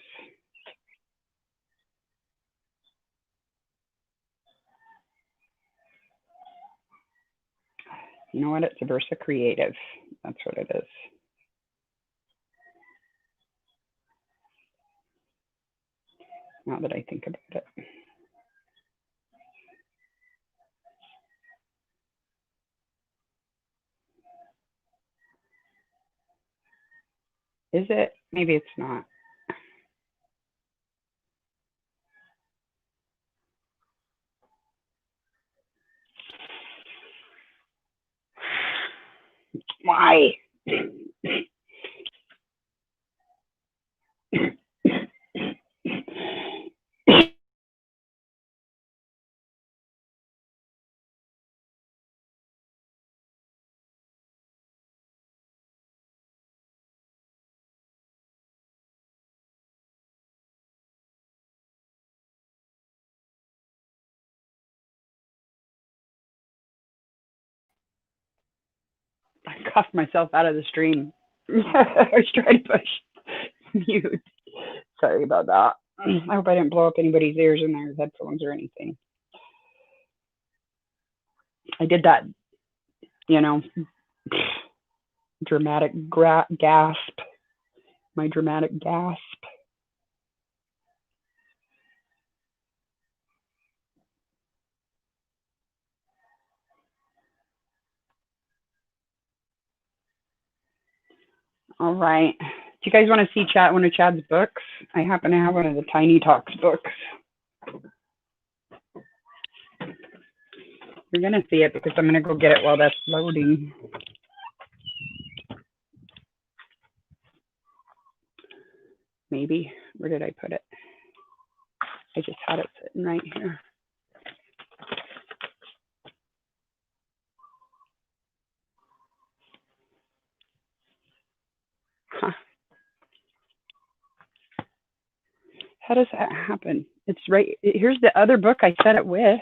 Speaker 1: You know what? It's a Versa Creative. That's what it is. Now that I think about it. Is it? Maybe it's not. Why? I cuffed myself out of the stream. I was trying to push mute. Sorry about that. I hope I didn't blow up anybody's ears in their headphones or anything. I did that, you know, dramatic gasp. My dramatic gasp. All right. Do you guys want to see one of Chad's books? I happen to have one of the Tiny Talks books. You're going to see it because I'm going to go get it while that's loading. Maybe. Where did I put it? I just had it sitting right here. Huh. How does that happen? It's right. Here's the other book I set it with.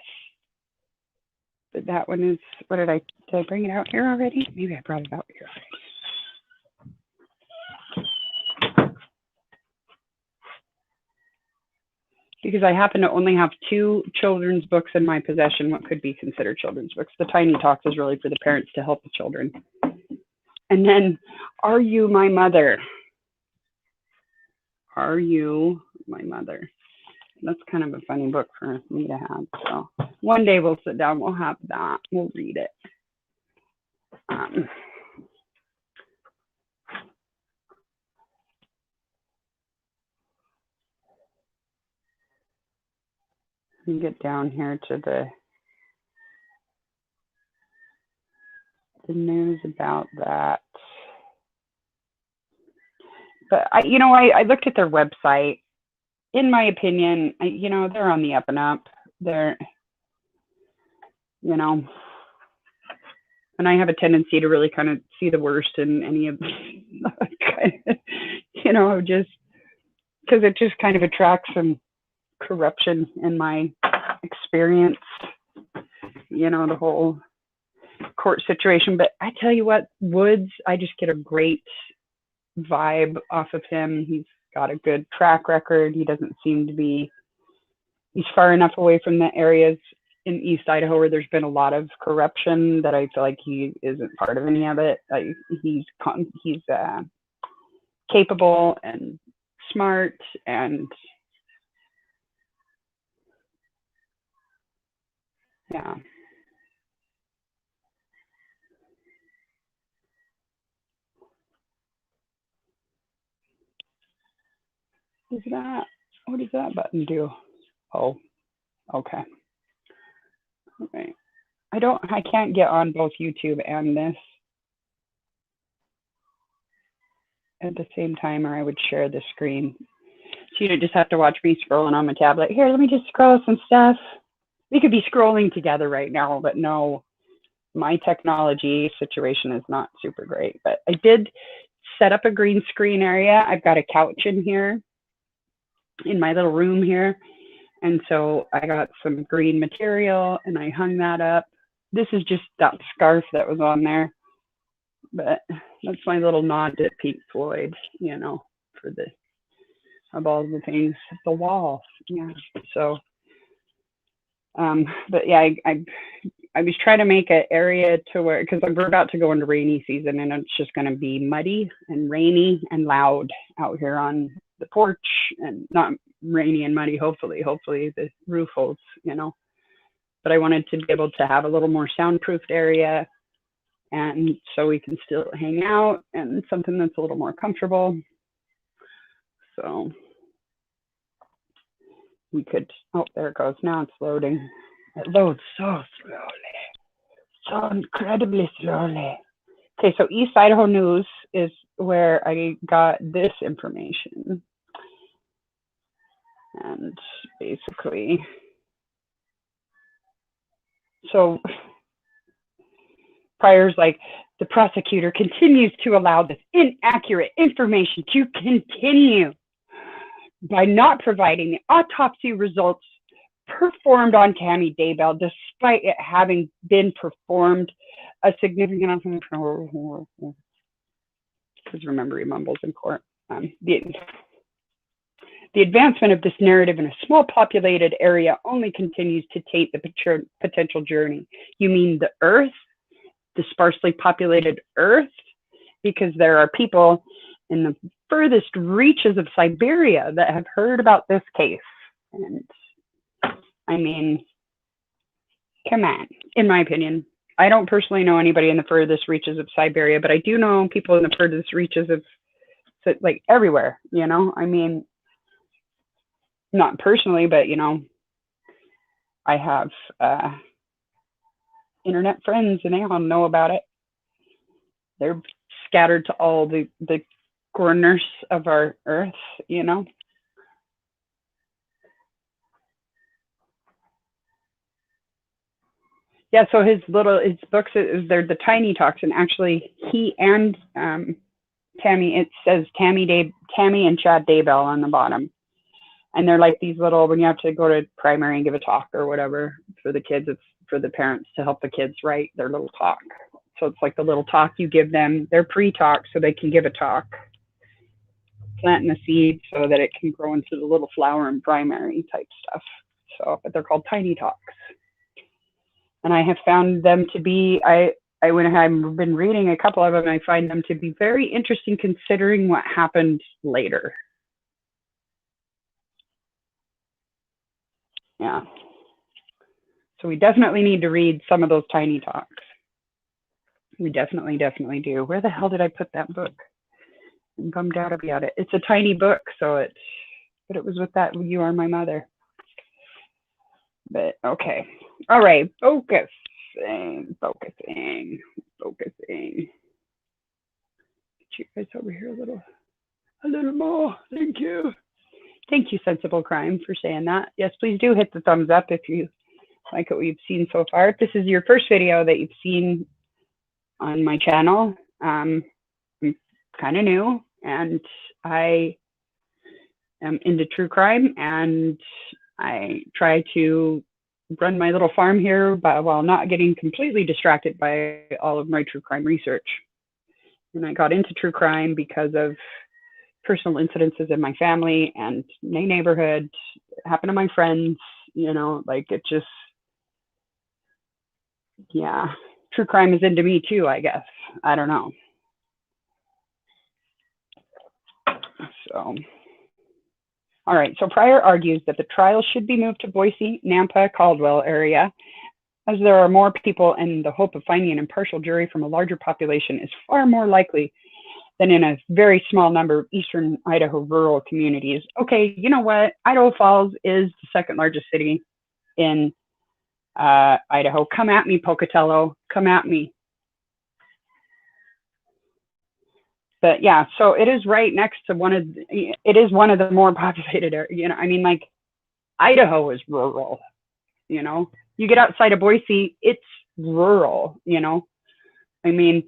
Speaker 1: But that one is, did I bring it out here already? Maybe I brought it out here already. Because I happen to only have 2 children's books in my possession, what could be considered children's books. The Tiny Talks is really for the parents to help the children. And then, Are You My Mother? Are You My Mother? That's kind of a funny book for me to have. So one day we'll sit down, we'll have that, we'll read it. You get down here to the news about that. But I looked at their website. In my opinion, they're on the up and up. They're, and I have a tendency to really kind of see the worst in any of, just because it just kind of attracts some corruption in my experience, the whole court situation. But I tell you what, Woods, I just get a great vibe off of him. He's got a good track record. He doesn't seem to be, he's far enough away from the areas in East Idaho where there's been a lot of corruption that I feel like he isn't part of any of it. He's capable and smart, and yeah. What does that button do? Oh, okay. Okay. I can't get on both YouTube and this at the same time, or I would share the screen. So you just have to watch me scrolling on my tablet. Here, let me just scroll some stuff. We could be scrolling together right now, but no, my technology situation is not super great. But I did set up a green screen area. I've got a couch in here, in my little room here. And so I got some green material and I hung that up. This is just that scarf that was on there. But that's my little nod to Pink Floyd, you know, for the, of all the things, the wall. Yeah. So, but yeah, I was trying to make an area to where, because we're about to go into rainy season and it's just going to be muddy and rainy and loud out here on the porch, and not rainy and muddy, hopefully the roof holds, you know. But I wanted to be able to have a little more soundproofed area, and so we can still hang out and something that's a little more comfortable. So we could, oh, there it goes. Now it's loading. It loads so slowly, so incredibly slowly. Okay, so East Idaho News is where I got this information. And basically, so Pryor's like, the prosecutor continues to allow this inaccurate information to continue by not providing the autopsy results performed on Tammy Daybell, despite it having been performed a significant, because remember he mumbles in court. The advancement of this narrative in a small populated area only continues to taint the potential journey. You mean the Earth, the sparsely populated Earth? Because there are people in the furthest reaches of Siberia that have heard about this case. And I mean, come on, in my opinion. I don't personally know anybody in the furthest reaches of Siberia, but I do know people in the furthest reaches of, like, everywhere, you know? I mean, not personally, but, you know, I have internet friends and they all know about it. They're scattered to all the corners of our Earth, you know. Yeah, so his books, they're the Tiny Talks, and actually he and Tammy, it says Tammy and Chad Daybell on the bottom. And they're like these little, when you have to go to primary and give a talk or whatever for the kids, it's for the parents to help the kids write their little talk. So it's like the little talk you give them. They're pre-talk so they can give a talk, planting the seed so that it can grow into the little flower in primary type stuff. So, but they're called Tiny Talks. And I have found them to be, when I've been reading a couple of them, I find them to be very interesting considering what happened later. Yeah. So we definitely need to read some of those Tiny Talks. We definitely do. Where the hell did I put that book? I'm bummed out about it. It's a tiny book, so but it was with that You Are My Mother. But okay. All right. Focusing. Get you guys over here a little more. Thank you. Thank you, Sensible Crime, for saying that. Yes, please do hit the thumbs up if you like what we've seen so far. If this is your first video that you've seen on my channel, I'm kind of new, and I am into true crime, and I try to run my little farm here while not getting completely distracted by all of my true crime research. And I got into true crime because of personal incidences in my family and my neighborhood. It happened to my friends, you know, like it just, Yeah. True crime is into me too, I guess. I don't know. So, all right. So Pryor argues that the trial should be moved to Boise, Nampa, Caldwell area, as there are more people and the hope of finding an impartial jury from a larger population is far more likely than in a very small number of eastern Idaho rural communities. Okay, you know what? Idaho Falls is the second largest city in Idaho. Come at me, Pocatello. Come at me. But yeah, so it is right next to it is one of the more populated areas. You know, I mean, like Idaho is rural, you know. You get outside of Boise, it's rural, you know. I mean,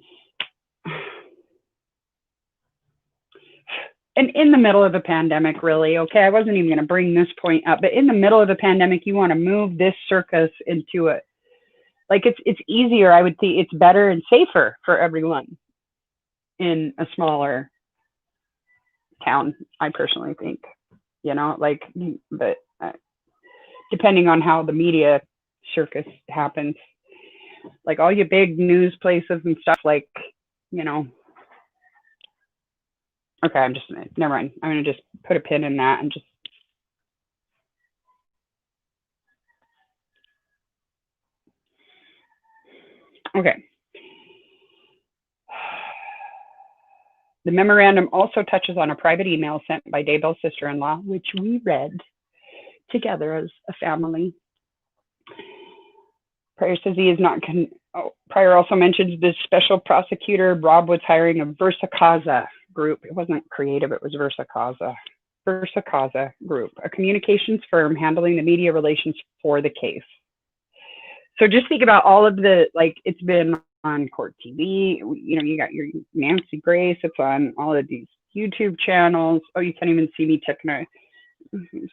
Speaker 1: and in the middle of a pandemic, really, okay, I wasn't even going to bring this point up, but in the middle of a pandemic, you want to move this circus into it. Like it's easier, I would think, it's better and safer for everyone in a smaller town, I personally think, you know, like, but depending on how the media circus happens, like all your big news places and stuff, like, you know, okay, I'm just, never mind. I'm going to just put a pin in that and just, okay. The memorandum also touches on a private email sent by Daybell's sister-in-law, which we read together as a family. Pryor says he is not. Pryor also mentions this special prosecutor, Rob, was hiring a Versa Causa group. It wasn't creative, it was Versa Causa. Versa Causa group, a communications firm handling the media relations for the case. So just think about all of the, like, it's been on Court TV. You know, you got your Nancy Grace. It's on all of these YouTube channels. Oh, you can't even see me taking a.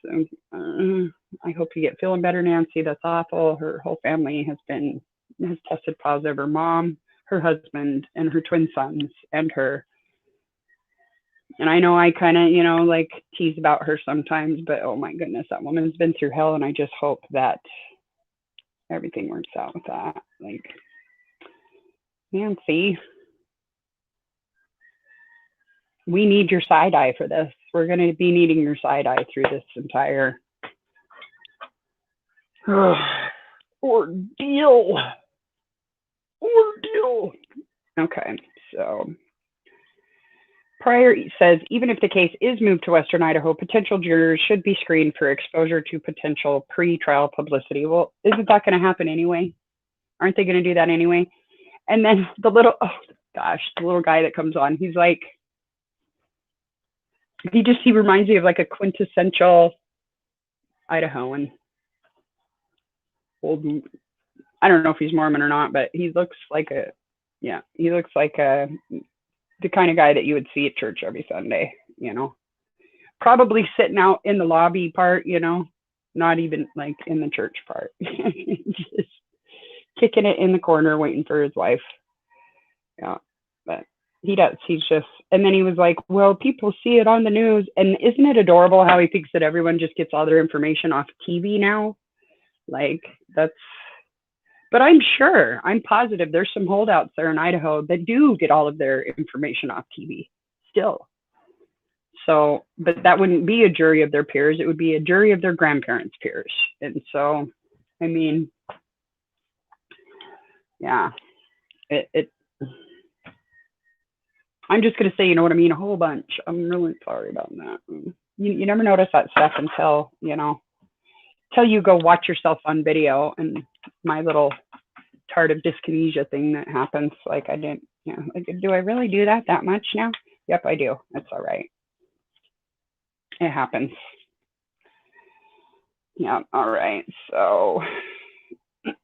Speaker 1: So, I hope you get feeling better, Nancy. That's awful. Her whole family has tested positive. Her mom, her husband, and her twin sons, and her. And I know I kind of, you know, like tease about her sometimes, but oh my goodness, that woman's been through hell, and I just hope that everything works out with that. Like, Nancy, we need your side eye for this. We're going to be needing your side eye through this entire ordeal. Okay, so Pryor says even if the case is moved to Western Idaho, potential jurors should be screened for exposure to potential pre-trial publicity. Well, isn't that going to happen anyway? Aren't they going to do that anyway? And then the little guy that comes on, he's like, he reminds me of like a quintessential Idahoan. Old, I don't know if he's Mormon or not, but he looks like the kind of guy that you would see at church every Sunday, you know, probably sitting out in the lobby part, you know, not even like in the church part, just kicking it in the corner, waiting for his wife. Yeah, but he's just, and then he was like, well, people see it on the news. And isn't it adorable how he thinks that everyone just gets all their information off TV now? Like, but I'm positive there's some holdouts there in Idaho that do get all of their information off TV still. So, but that wouldn't be a jury of their peers. It would be a jury of their grandparents' peers. And so, I mean, yeah, I'm just going to say, you know what I mean? A whole bunch. I'm really sorry about that. You never notice that stuff until you go watch yourself on video, and my little tardive dyskinesia thing that happens. Like, I didn't, you know, like, do I really do that much now? Yep, I do. That's all right. It happens. Yeah, all right. So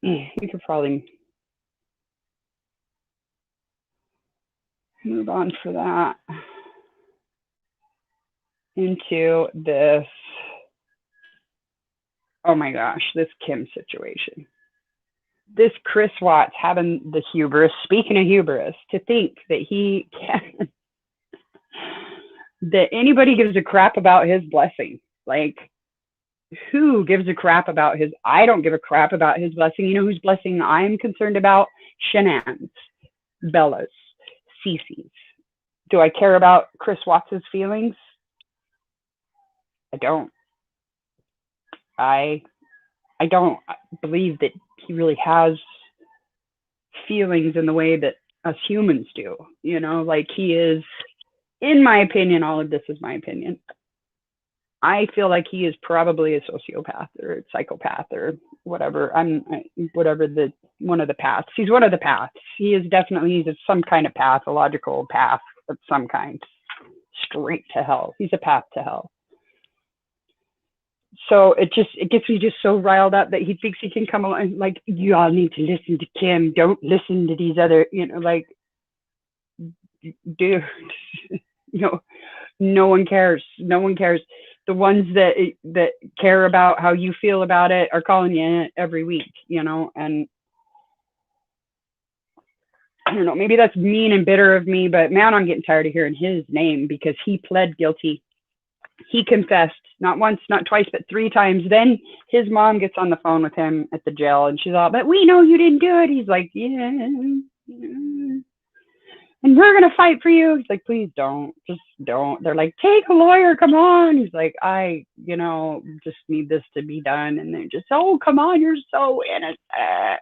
Speaker 1: we could probably move on for that into this. Oh my gosh, this Kim situation. This Chris Watts having the hubris, speaking of hubris, to think that he can, that anybody gives a crap about his blessing. Like, Who gives a crap about his? I don't give a crap about his blessing. You know whose blessing I'm concerned about? Shanann's, Bella's, Cece's. Do I care about Chris Watts's feelings? I don't. I I don't believe that he really has feelings in the way that us humans do. You know, like he is, in my opinion, all of this is my opinion. I feel like he is probably a sociopath or a psychopath or whatever. Whatever the one of the paths. He's one of the paths. He is definitely he's some kind of pathological path of some kind, straight to hell. He's a path to hell. So it gets me just so riled up that he thinks he can come along like, you all need to listen to Kim. Don't listen to these other, like, dude, no one cares. No one cares. The ones that care about how you feel about it are calling you every week, and I don't know, maybe that's mean and bitter of me, but man, I'm getting tired of hearing his name because he pled guilty. He confessed, not once, not twice, but 3 times. Then his mom gets on the phone with him at the jail and she's all, but we know you didn't do it. He's like, yeah. And we're going to fight for you. He's like, please don't, just don't. They're like, take a lawyer, come on. He's like, I just need this to be done. And they're just, oh, come on, you're so innocent.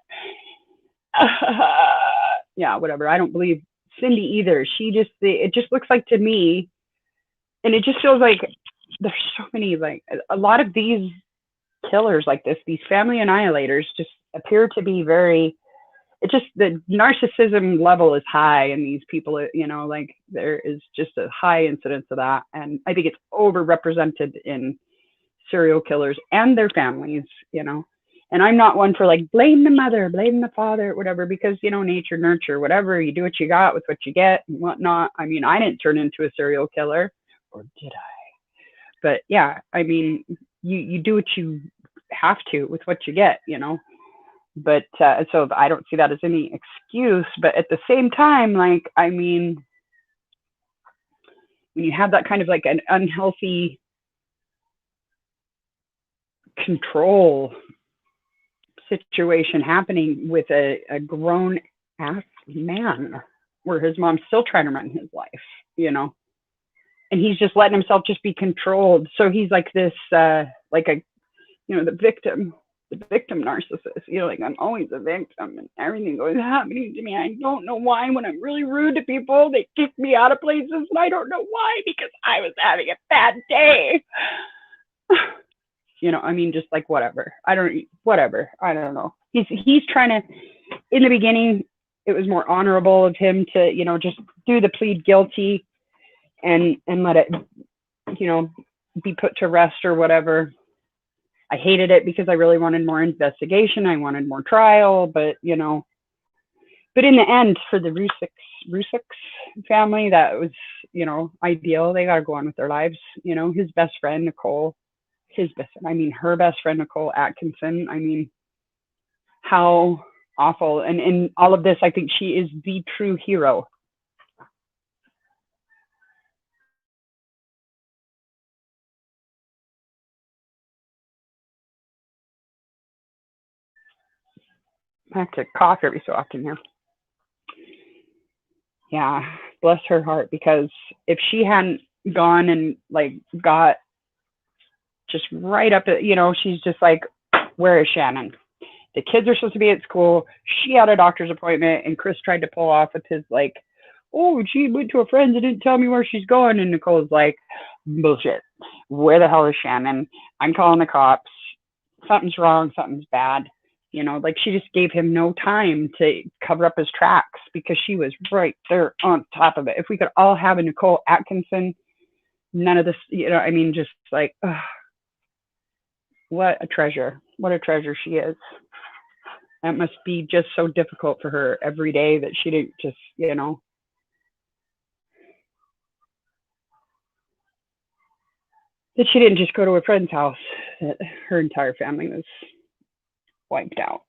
Speaker 1: Yeah, whatever. I don't believe Cindy either. It just looks like to me, and it just feels like there's so many, like a lot of these killers like this, these family annihilators just appear to be the narcissism level is high in these people, like there is just a high incidence of that. And I think it's overrepresented in serial killers and their families, and I'm not one for like, blame the mother, blame the father, whatever, because, nature, nurture, whatever, you do what you got with what you get and whatnot. I mean, I didn't turn into a serial killer, or did I? But yeah, I mean, you do what you have to with what you get, but so I don't see that as any excuse. But at the same time, like, I mean, when you have that kind of like an unhealthy control situation happening with a grown ass man, where his mom's still trying to run his life, and he's just letting himself just be controlled. So he's like this, like a, the victim narcissist, like, I'm always a victim and everything is happening to me. I don't know why. When I'm really rude to people, they kick me out of places, and I don't know why, because I was having a bad day. I mean, just like, whatever. I don't know. He's trying to, in the beginning, it was more honorable of him to, just do the plead guilty and let it, be put to rest or whatever. I hated it because I really wanted more investigation. I wanted more trial, but but in the end, for the Rusek family, that was, ideal. They got to go on with their lives. His best friend, Nicole, her best friend, Nicole Atkinson. I mean, how awful. And in all of this, I think she is the true hero. I have to cough every so often here. Yeah, bless her heart, because if she hadn't gone and like got just right up at, she's just like, where is Shannon? The kids are supposed to be at school. She had a doctor's appointment, and Chris tried to pull off with his like, oh, she went to a friend's and didn't tell me where she's going. And Nicole's like, bullshit. Where the hell is Shannon? I'm calling the cops. Something's wrong. Something's bad. Like, she just gave him no time to cover up his tracks because she was right there on top of it. If we could all have a Nicole Atkinson, none of this, I mean, just like, what a treasure. What a treasure she is. That must be just so difficult for her every day that she didn't just, that she didn't just go to a friend's house, that her entire family was wiped out.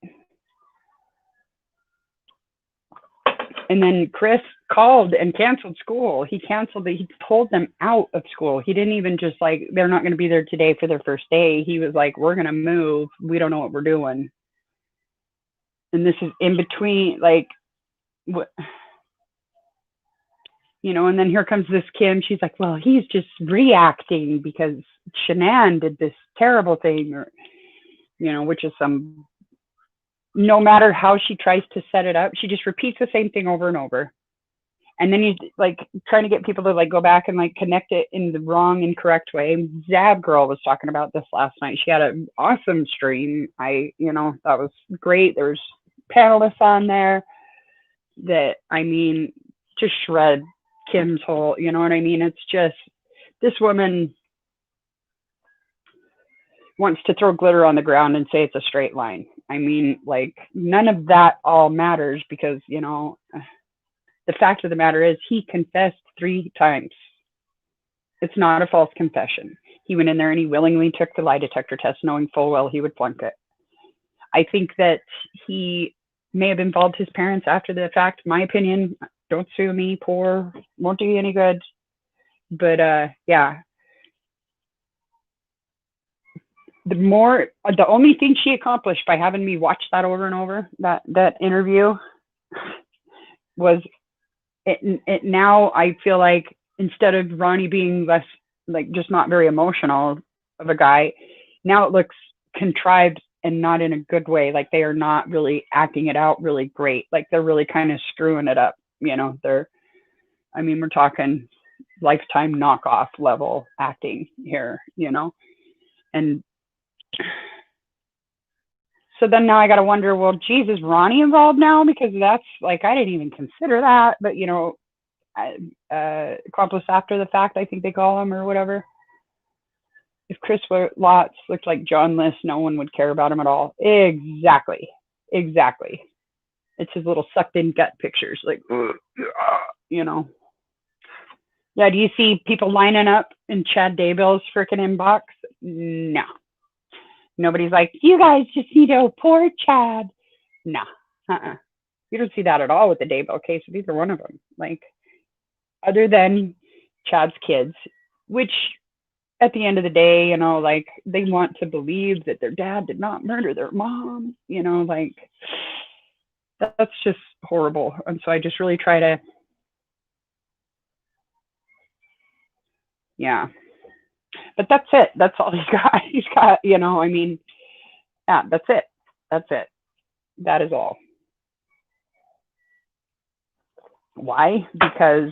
Speaker 1: And then Chris called and canceled school. He pulled them out of school. He didn't even just like, they're not going to be there today for their first day. He was like, we're going to move. We don't know what we're doing. And this is in between, like, what, you know, and then here comes this Kim. She's like, well, he's just reacting because Shanann did this terrible thing, or, you know, which is some, no matter how she tries to set it up, she just repeats the same thing over and over. And then he's like trying to get people to like go back and like connect it in the wrong, incorrect way. Zab Girl was talking about this last night. She had an awesome stream. You know, that was great. There was panelists on there that, I mean, just shred Kim's whole, you know what I mean? It's just, this woman wants to throw glitter on the ground and say it's a straight line. I mean, like, none of that all matters because, you know, the fact of the matter is he confessed 3 times. It's not a false confession. He went in there and he willingly took the lie detector test knowing full well he would flunk it. I think that he may have involved his parents after the fact. My opinion, don't sue me, poor, won't do you any good. But yeah. The only thing she accomplished by having me watch that over and over, that interview, was it now I feel like instead of Ronnie being less, like, just not very emotional of a guy, now it looks contrived and not in a good way. Like, they are not really acting it out really great. Like, they're really kind of screwing it up. You know, I mean, we're talking Lifetime knockoff level acting here, you know? And so then now I got to wonder, well, geez, is Ronnie involved now? Because that's like, I didn't even consider that, but you know, accomplice after the fact, I think they call him, or whatever. If Chris Lotz looked like John List, no one would care about him at all. Exactly. It's his little sucked in gut pictures, like, you know. Yeah, do you see people lining up in Chad Daybell's freaking inbox? No. Nobody's like, you guys just need to pour Chad. No. You don't see that at all with the Daybell case with either one of them. Like, other than Chad's kids, which at the end of the day, you know, like, they want to believe that their dad did not murder their mom, you know, like, that's just horrible. And so I just really try to, yeah. But that's it. That's all he's got. He's got, you know, I mean, yeah, that's it. That is all. Why? Because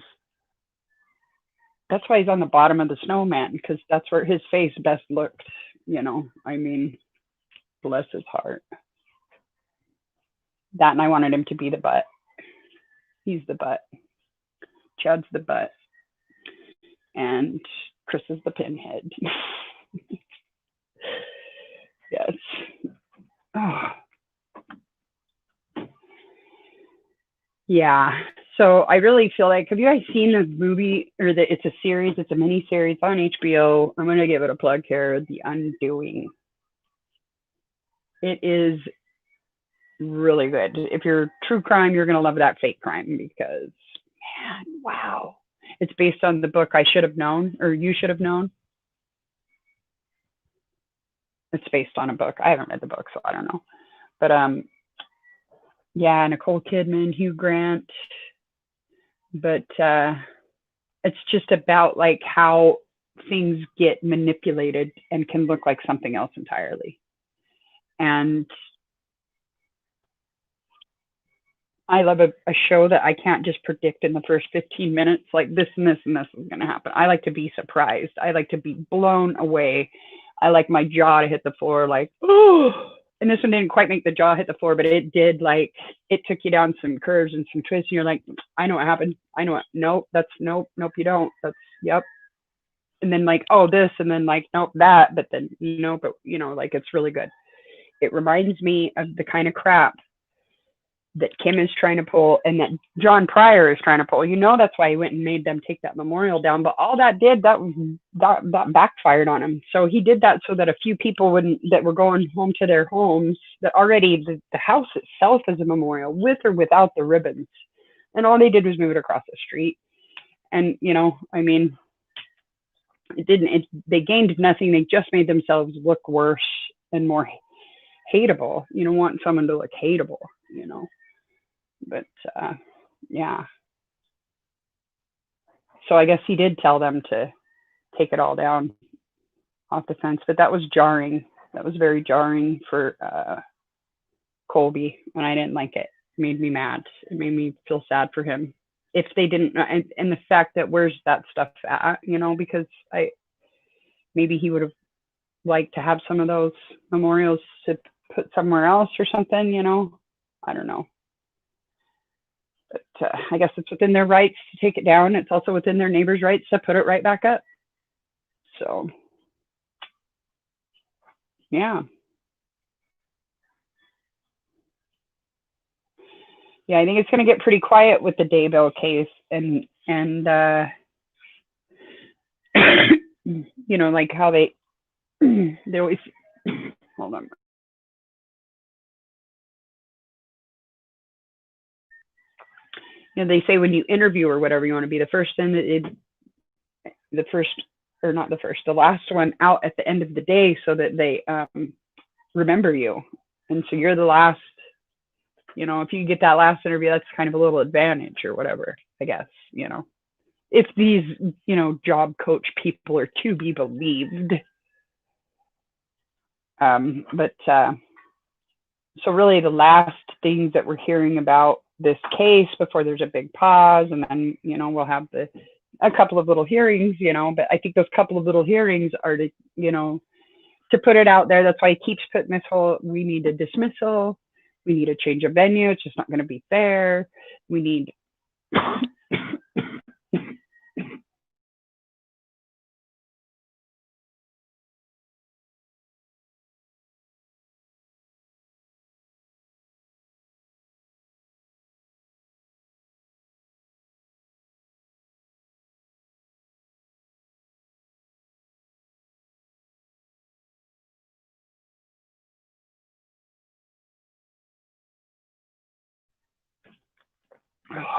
Speaker 1: that's why he's on the bottom of the snowman, because that's where his face best looked, you know. I mean, bless his heart. That, and I wanted him to be the butt. He's the butt. Chad's the butt. And Chris is the pinhead. Yes. Oh. Yeah. So I really feel like, have you guys seen the movie, or it's a series, it's a mini series on HBO. I'm going to give it a plug here, The Undoing. It is really good. If you're true crime, you're going to love that fake crime, because, man, wow. It's based on the book I Should Have Known, or You Should Have Known. It's based on a book. I haven't read the book, so I don't know. But yeah, Nicole Kidman, Hugh Grant. But it's just about like how things get manipulated and can look like something else entirely. And I love a show that I can't just predict in the first 15 minutes, like this and this and this is going to happen. I like to be surprised. I like to be blown away. I like my jaw to hit the floor, like, oh. And this one didn't quite make the jaw hit the floor, but it did, like, it took you down some curves and some twists, and you're like, I know what happened. I know what, nope, that's, nope, you don't. That's, yep. And then, like, oh, this, and then, like, nope, that, but then, no, but, you know, like, it's really good. It reminds me of the kind of crap that Kim is trying to pull, and that John Pryor is trying to pull. You know, that's why he went and made them take that memorial down. But all that did, that backfired on him. So he did that so that a few people that were going home to their homes, that already the house itself is a memorial, with or without the ribbons. And all they did was move it across the street. And, I mean, they gained nothing. They just made themselves look worse and more hateable. You don't want someone to look hateable, but yeah. So I guess he did tell them to take it all down off the fence, but that was jarring. That was very jarring for Colby, and I didn't like it. It made me mad. It made me feel sad for him. If they didn't, and the fact that where's that stuff at, because maybe he would have liked to have some of those memorials to put somewhere else or something, I don't know. But I guess it's within their rights to take it down. It's also within their neighbors' rights to put it right back up. So, yeah. Yeah, I think it's going to get pretty quiet with the Daybell case, and like how they always hold on. They say when you interview or whatever, you want to be the first the last one out at the end of the day, so that they remember you. And so you're the last. If you get that last interview, that's kind of a little advantage or whatever, I guess, if these, job coach people are to be believed. But so really the last things that we're hearing about this case before there's a big pause, and then, we'll have a couple of little hearings, but I think those couple of little hearings are to, to put it out there. That's why he keeps putting this whole, we need a dismissal. We need a change of venue. It's just not going to be fair. We need.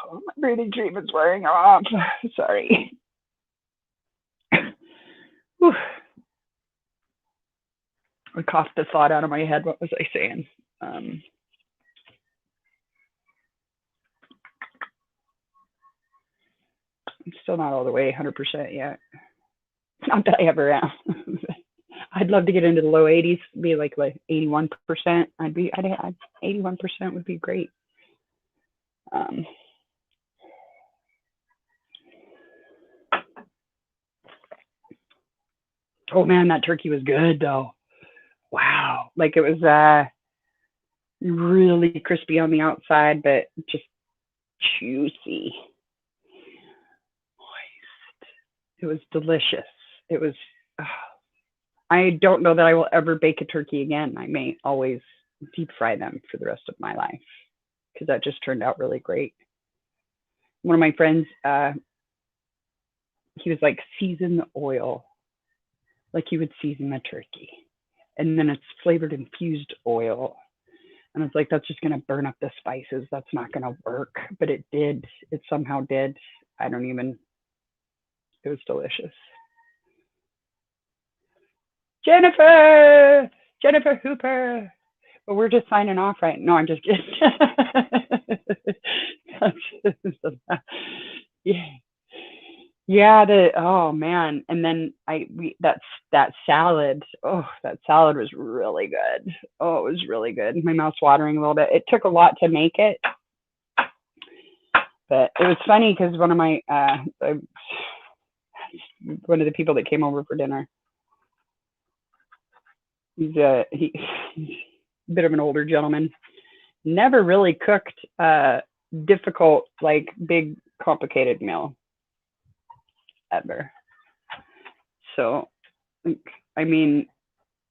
Speaker 1: Oh, my breathing treatment's wearing off. Sorry. I coughed the thought out of my head. What was I saying? I'm still not all the way 100% yet. Not that I ever am. I'd love to get into the low 80s, be like 81%. 81% would be great. Oh man, that turkey was good though. Wow. Like it was really crispy on the outside, but just juicy. Moist. It was delicious. It was, I don't know that I will ever bake a turkey again. I may always deep fry them for the rest of my life, because that just turned out really great. One of my friends, he was like, season the oil like you would season the turkey. And then it's flavored infused oil. And I was like, that's just going to burn up the spices. That's not going to work. But it did. It somehow did. It was delicious. Jennifer Hooper. But we're just signing off right now. No, I'm just kidding. Yeah. Oh man. And then that salad. Oh, that salad was really good. Oh, it was really good. My mouth's watering a little bit. It took a lot to make it, but it was funny because one of the people that came over for dinner, he's a bit of an older gentleman, never really cooked a difficult, like big complicated meal ever. So I mean,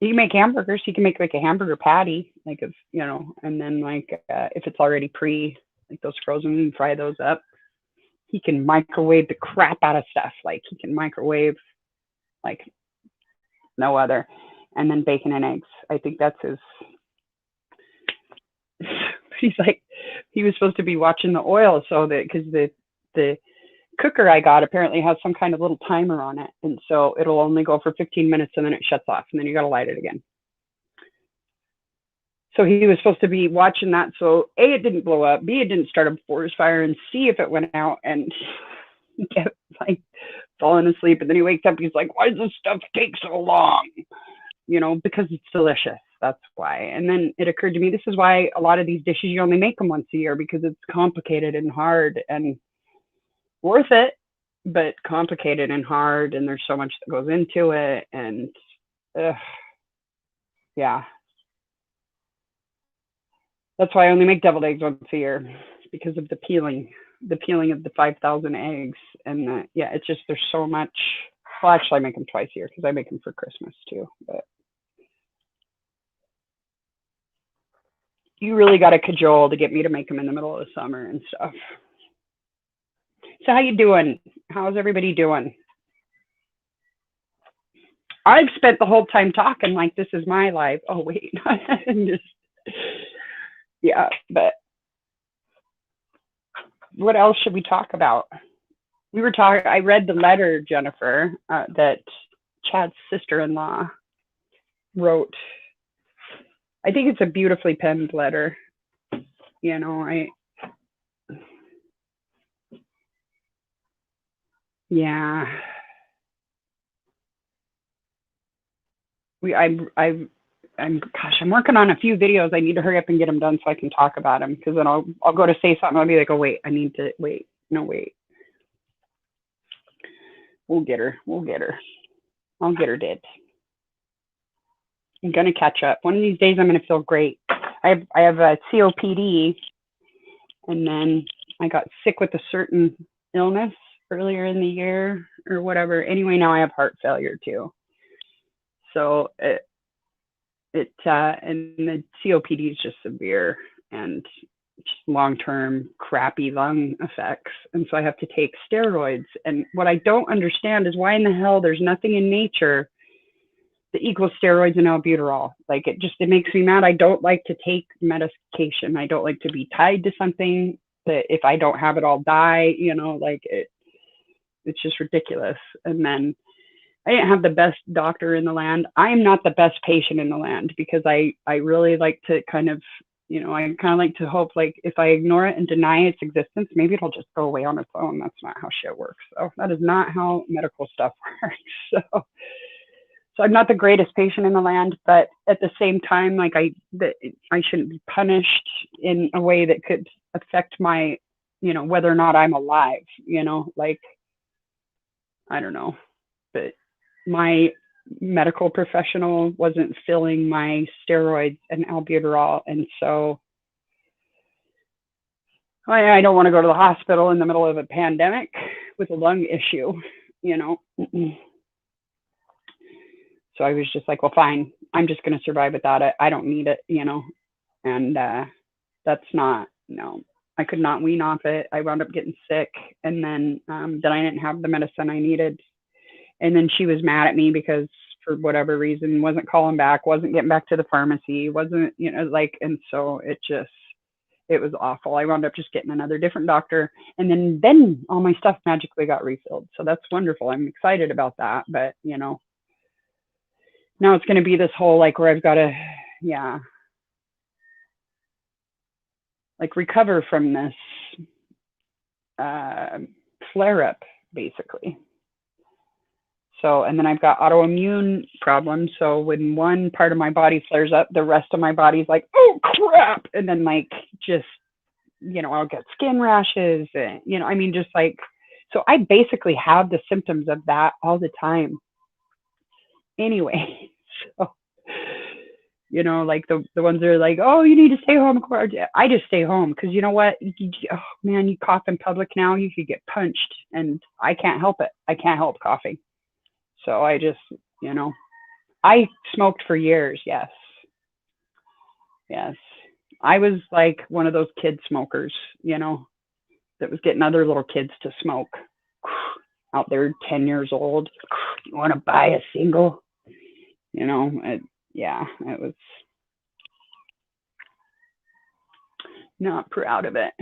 Speaker 1: he can make hamburgers. He can make like a hamburger patty, like if and then if it's already like those frozen, and fry those up. He can microwave the crap out of stuff. Like he can microwave like no other. And then bacon and eggs. I think that's his. He's like, he was supposed to be watching the oil, so that because the cooker I got apparently has some kind of little timer on it, and so it'll only go for 15 minutes and then it shuts off, and then you got to light it again. So he was supposed to be watching that, so A, it didn't blow up, B, it didn't start a forest fire, and C, if it went out, and he kept like falling asleep, and then he wakes up, he's like, why does this stuff take so long? You know, because it's delicious. That's why. And then it occurred to me, this is why a lot of these dishes, you only make them once a year, because it's complicated and hard and worth it, but complicated and hard. And there's so much that goes into it. And yeah, that's why I only make deviled eggs once a year, because of the peeling of the 5,000 eggs. And yeah, it's just, there's so much. Well, actually I make them twice a year because I make them for Christmas too. But you really got to cajole to get me to make them in the middle of the summer and stuff. So how you doing? How's everybody doing? I've spent the whole time talking like this is my life. Oh wait, just, yeah. But what else should we talk about? We were talking. I read the letter, Jennifer, that Chad's sister-in-law wrote. I think it's a beautifully penned letter. You know, yeah. I'm working on a few videos. I need to hurry up and get them done so I can talk about them, because then I'll go to say something. I'll be like, oh wait, I need to wait. No, wait. We'll get her. I'll get her did. I'm gonna catch up. One of these days I'm gonna feel great. I have a COPD, and then I got sick with a certain illness earlier in the year or whatever. Anyway, now I have heart failure too. So and the COPD is just severe and just long-term crappy lung effects. And so I have to take steroids. And what I don't understand is why in the hell there's nothing in nature that equals steroids and albuterol. Like it makes me mad. I don't like to take medication. I don't like to be tied to something that if I don't have it, I'll die, you know, like it's just ridiculous. And then I didn't have the best doctor in the land. I am not the best patient in the land, because I really like to kind of, you know, I kind of like to hope, like, if I ignore it and deny its existence, maybe it'll just go away on its own. That's not how shit works. So that is not how medical stuff works. So I'm not the greatest patient in the land, but at the same time, like I shouldn't be punished in a way that could affect my, you know, whether or not I'm alive, you know, like, I don't know, but my medical professional wasn't filling my steroids and albuterol. And so I don't want to go to the hospital in the middle of a pandemic with a lung issue, you know. So I was just like, well, fine, I'm just going to survive without it. I don't need it, you know. And that's not, no, I could not wean off it. I wound up getting sick, and then I didn't have the medicine I needed. And then she was mad at me because for whatever reason, wasn't calling back, wasn't getting back to the pharmacy, wasn't, you know, like, and so it was awful. I wound up just getting another different doctor, and then all my stuff magically got refilled. So that's wonderful. I'm excited about that. But, you know, now it's going to be this whole, like, where I've got to, yeah, like recover from this flare up, basically. So, and then I've got autoimmune problems. So when one part of my body flares up, the rest of my body's like, oh crap. And then like, just, you know, I'll get skin rashes and, you know, I mean, just like, so I basically have the symptoms of that all the time. Anyway, so, you know, like the ones that are like, oh, you need to stay home. I just stay home because you know what? Oh man, you cough in public now, you could get punched, and I can't help it. I can't help coughing. So I just, you know, I smoked for years. Yes. Yes. I was like one of those kid smokers, you know, that was getting other little kids to smoke out there, 10 years old. You want to buy a single? You know, yeah, it was. Not proud of it,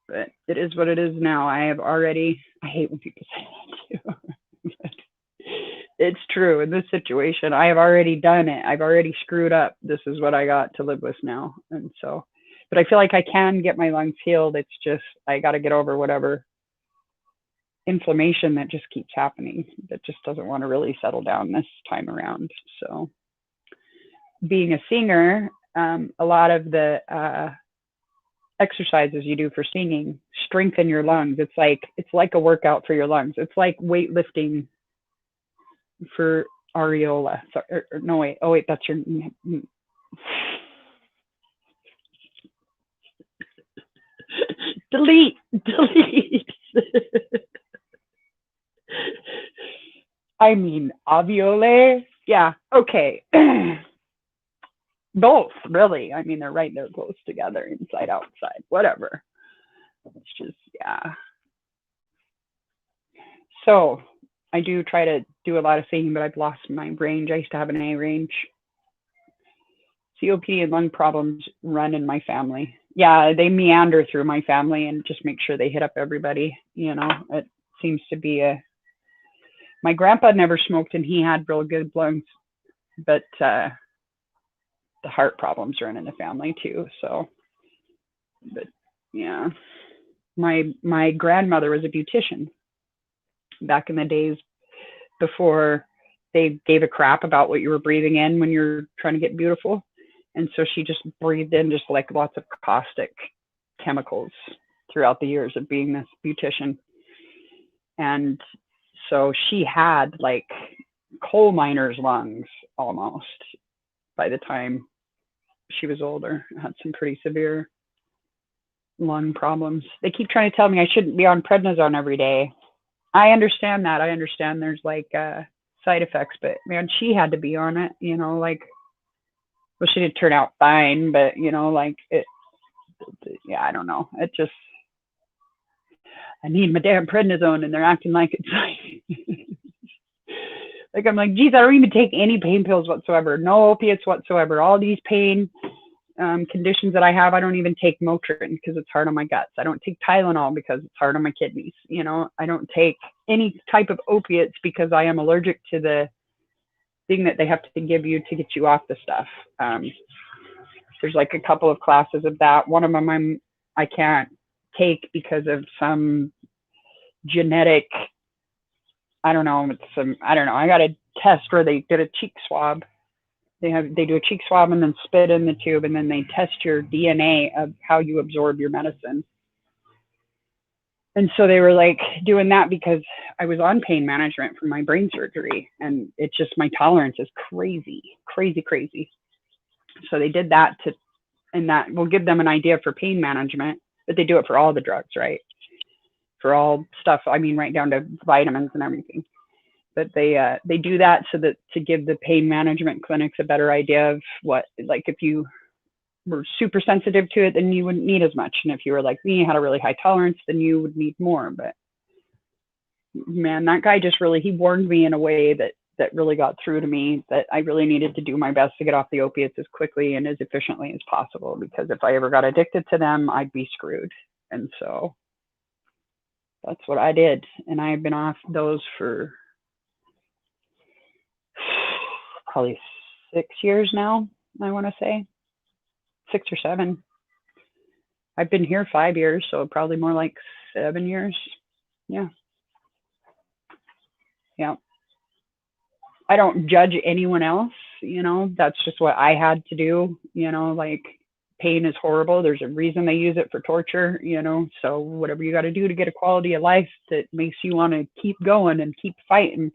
Speaker 1: but it is what it is now. I hate when people say that too. But it's true. In this situation, I have already done it. I've already screwed up. This is what I got to live with now. And so, but I feel like I can get my lungs healed. It's just, I got to get over whatever inflammation that just keeps happening, that just doesn't want to really settle down this time around. So being a singer, a lot of the exercises you do for singing strengthen your lungs. It's like a workout for your lungs. It's like weightlifting for areola. So, no, wait. Oh, wait, that's your. Delete. I mean, alveoli. Yeah. Okay. Both, really. I mean, they're right there close together, inside, outside, whatever. It's just, yeah. So I do try to do a lot of singing, but I've lost my range. I used to have an A range. COPD and lung problems run in my family. Yeah, they meander through my family and just make sure they hit up everybody. You know, it seems to be my grandpa never smoked and he had real good lungs, but the heart problems run in the family too. So, but yeah, my grandmother was a beautician back in the days before they gave a crap about what you were breathing in when you're trying to get beautiful. And so she just breathed in just like lots of caustic chemicals throughout the years of being this beautician. And so she had like coal miner's lungs almost by the time she was older. Had some pretty severe lung problems. They keep trying to tell me I shouldn't be on prednisone every day. I understand that. I understand there's like side effects, but man, she had to be on it, you know, like, well, she did turn out fine, but you know, like yeah, I don't know. It just, I need my damn prednisone and they're acting like it's like, I'm like, geez, I don't even take any pain pills whatsoever. No opiates whatsoever. All these pain conditions that I have, I don't even take Motrin because it's hard on my guts. I don't take Tylenol because it's hard on my kidneys. You know, I don't take any type of opiates because I am allergic to the thing that they have to give you to get you off the stuff. There's like a couple of classes of that. One of them I can't take because of some genetic, I don't know, I got a test where they did a cheek swab. They do a cheek swab and then spit in the tube, and then they test your DNA of how you absorb your medicine. And so they were like doing that because I was on pain management from my brain surgery, and it's just, my tolerance is crazy. So they did that and that will give them an idea for pain management, but they do it for all the drugs, right? For all stuff. I mean, right down to vitamins and everything. But they do that so that to give the pain management clinics a better idea of what, like, if you were super sensitive to it, then you wouldn't need as much. And if you were like me, had a really high tolerance, then you would need more. But man, that guy just really, he warned me in a way that really got through to me, that I really needed to do my best to get off the opiates as quickly and as efficiently as possible, because if I ever got addicted to them, I'd be screwed. And so that's what I did. And I've been off those for probably 6 years now, I want to say 6 or 7. I've been here 5 years, so probably more like 7 years. Yeah. I don't judge anyone else, you know, that's just what I had to do, you know, like, pain is horrible. There's a reason they use it for torture, you know, so whatever you got to do to get a quality of life that makes you want to keep going and keep fighting,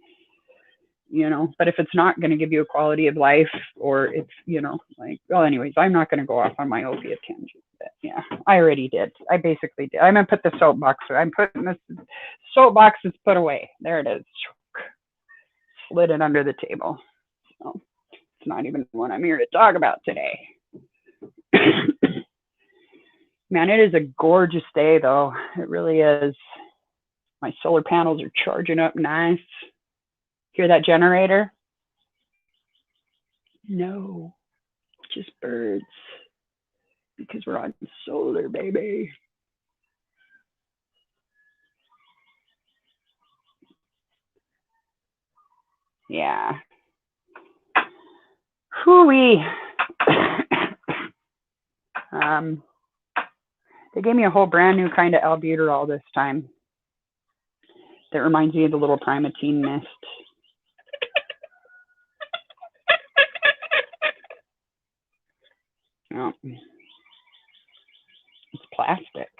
Speaker 1: you know. But if it's not going to give you a quality of life, or it's, you know, like, well, anyways, I'm not going to go off on my opiate tangent. But yeah, I already did. I basically did. I'm going to put the soapbox. I'm putting this soapbox is put away. There it is. Slid it under the table. So it's not even what I'm here to talk about today. Man, it is a gorgeous day, though. It really is. My solar panels are charging up nice. Hear that generator? No, just birds. because we're on solar, baby. Yeah. Hooey. They gave me a whole brand new kind of albuterol this time. That reminds me of the little Primatine mist. Oh. It's plastic.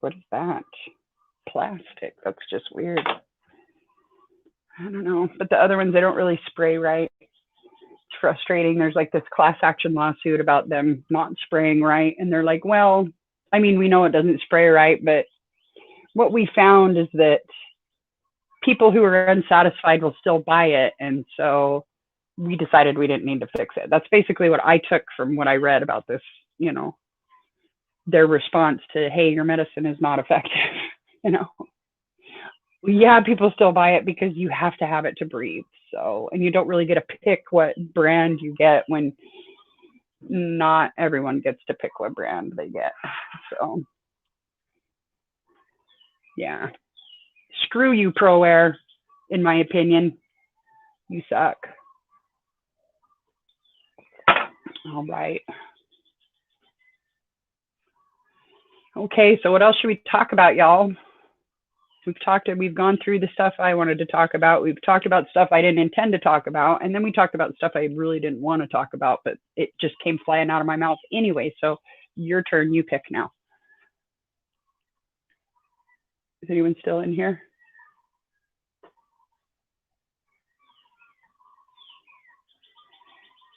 Speaker 1: What is that? Plastic. That's just weird. I don't know. But the other ones, they don't really spray right. It's frustrating. There's like this class action lawsuit about them not spraying right. And they're like, well, I mean, we know it doesn't spray right, but what we found is that people who are unsatisfied will still buy it. And so we decided we didn't need to fix it. That's basically what I took from what I read about this, you know, their response to, hey, your medicine is not effective, you know. Yeah, people still buy it because you have to have it to breathe. So, and you don't really get to pick what brand you get when not everyone gets to pick what brand they get. So, yeah. Screw you, ProAir, in my opinion. You suck. All right. Okay, so what else should we talk about, y'all? We've gone through the stuff I wanted to talk about. We've talked about stuff I didn't intend to talk about. And then we talked about stuff I really didn't want to talk about, but it just came flying out of my mouth anyway. So your turn, you pick now. Is anyone still in here?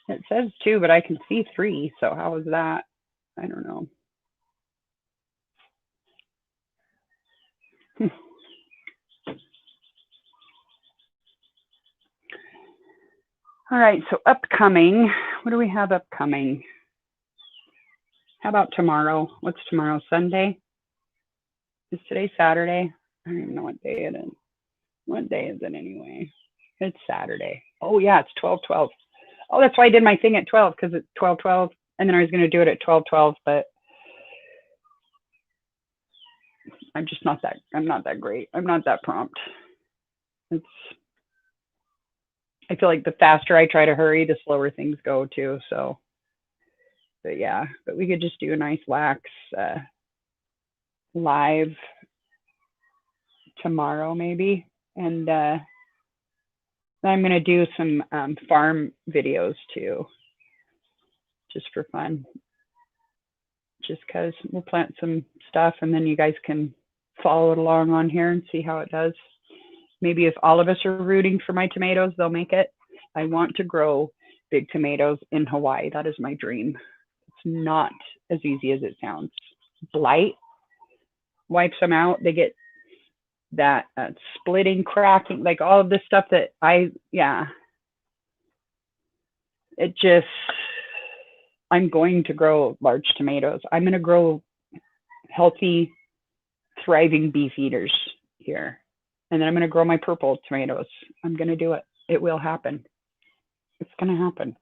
Speaker 1: It says 2, but I can see 3. So how is that? I don't know. All right, so upcoming, what do we have upcoming? How about tomorrow? What's tomorrow, Sunday? Is today Saturday? I don't even know what day it is. What day is it anyway? It's Saturday. Oh yeah, it's 12/12. Oh, that's why I did my thing at 12, because it's 12/12, and then I was going to do it at 12/12, but I'm not that great. I'm not that prompt. I feel like the faster I try to hurry, the slower things go too. So, but yeah, but we could just do a nice wax live tomorrow maybe. And I'm going to do some farm videos too, just for fun. Just because we'll plant some stuff and then you guys can follow it along on here and see how it does. Maybe if all of us are rooting for my tomatoes, they'll make it. I want to grow big tomatoes in Hawaii. That is my dream. It's not as easy as it sounds. Blight wipes them out. They get that splitting, cracking, like all of this stuff that I'm going to grow large tomatoes. I'm going to grow healthy, thriving beef eaters here. And then I'm going to grow my purple tomatoes. I'm going to do it. It will happen. It's going to happen.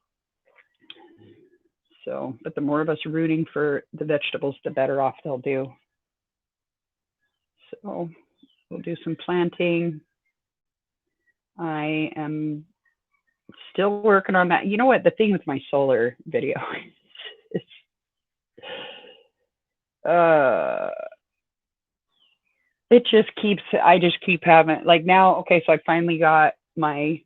Speaker 1: So, but the more of us rooting for the vegetables, the better off they'll do. So we'll do some planting. I am still working on that. You know what? The thing with my solar video is, I just keep having, like now, okay, so I finally got my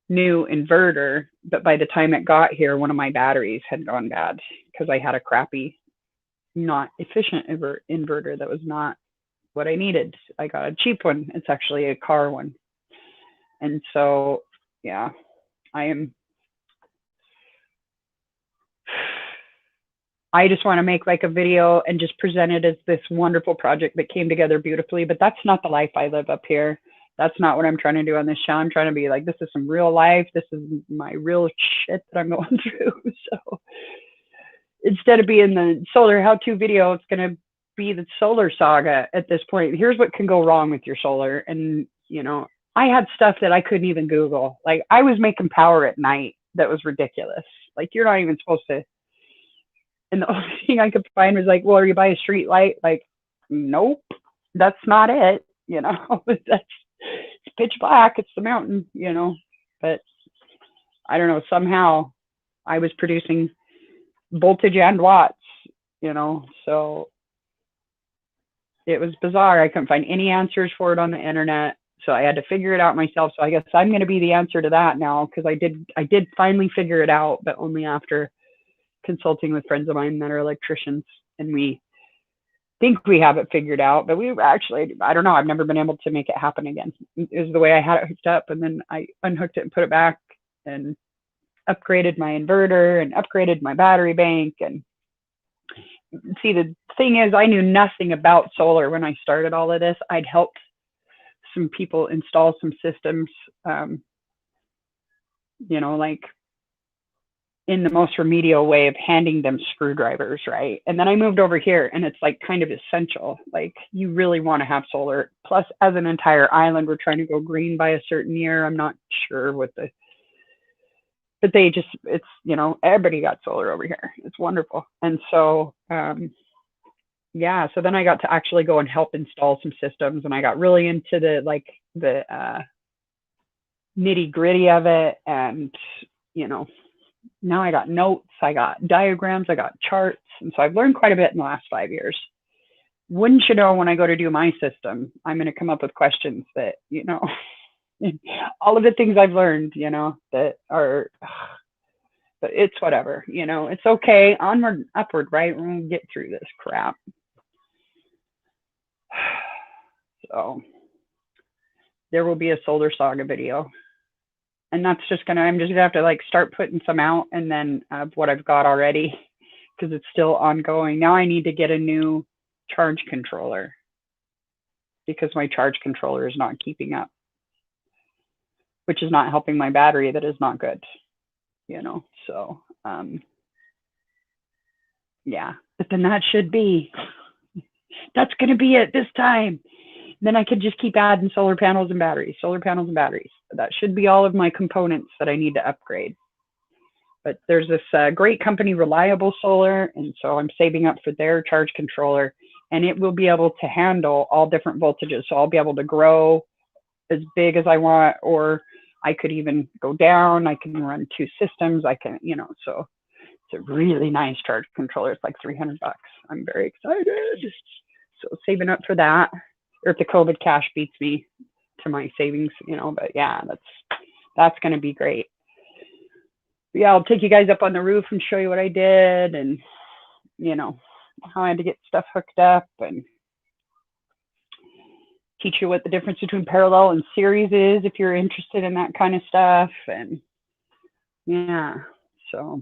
Speaker 1: new inverter, but by the time it got here, one of my batteries had gone bad because I had a crappy, not efficient inverter that was not what I needed. I got a cheap one. It's actually a car one. And so, yeah, I just want to make like a video and just present it as this wonderful project that came together beautifully, but that's not the life I live up here. That's not what I'm trying to do on this show. I'm trying to be like, this is some real life. This is my real shit that I'm going through. So instead of being the solar how-to video, it's going to be the solar saga at this point. Here's what can go wrong with your solar. And, you know, I had stuff that I couldn't even Google. Like I was making power at night that was ridiculous. Like you're not even supposed to And the only thing I could find was like, well, are you by a street light? Like, nope, that's not it. That's it's pitch black. It's the mountain, But I don't know. Somehow I was producing voltage and watts, So it was bizarre. I couldn't find any answers for it on the internet. So I had to figure it out myself. So I guess I'm going to be the answer to that now, because I did finally figure it out, but only after consulting with friends of mine that are electricians, and we think we have it figured out, but we actually, I don't know, I've never been able to make it happen again. It was the way I had it hooked up, and then I unhooked it and put it back and upgraded my inverter and upgraded my battery bank. And see, the thing is, I knew nothing about solar when I started all of this. I'd helped some people install some systems, like in the most remedial way of handing them screwdrivers, right? And then I moved over here, and it's like kind of essential. Like, you really want to have solar. Plus, as an entire island, we're trying to go green by a certain year. I'm not sure what but they just, it's, everybody got solar over here. It's wonderful. And so, yeah, so then I got to actually go and help install some systems, and I got really into the nitty gritty of it. And, now I got notes, I got diagrams, I got charts. And so I've learned quite a bit in the last 5 years. Wouldn't you know, when I go to do my system, I'm going to come up with questions that, all of the things I've learned, that are, but it's whatever, it's okay. Onward, upward, right? We're going to get through this crap. So there will be a Solar Saga video. And that's I'm just gonna have to start putting some out, and then what I've got already, because it's still ongoing. Now I need to get a new charge controller, because my charge controller is not keeping up, which is not helping my battery. That is not good, so yeah, but then that's going to be it this time. Then I could just keep adding solar panels and batteries. That should be all of my components that I need to upgrade. But there's this great company, Reliable Solar, and so I'm saving up for their charge controller, and it will be able to handle all different voltages. So I'll be able to grow as big as I want, or I could even go down. I can run 2 systems. I can, so it's a really nice charge controller. It's like $300. I'm very excited. So saving up for that. Or if the COVID cash beats me to my savings, but yeah, that's going to be great. But yeah, I'll take you guys up on the roof and show you what I did, and, how I had to get stuff hooked up, and teach you what the difference between parallel and series is, if you're interested in that kind of stuff. And yeah, so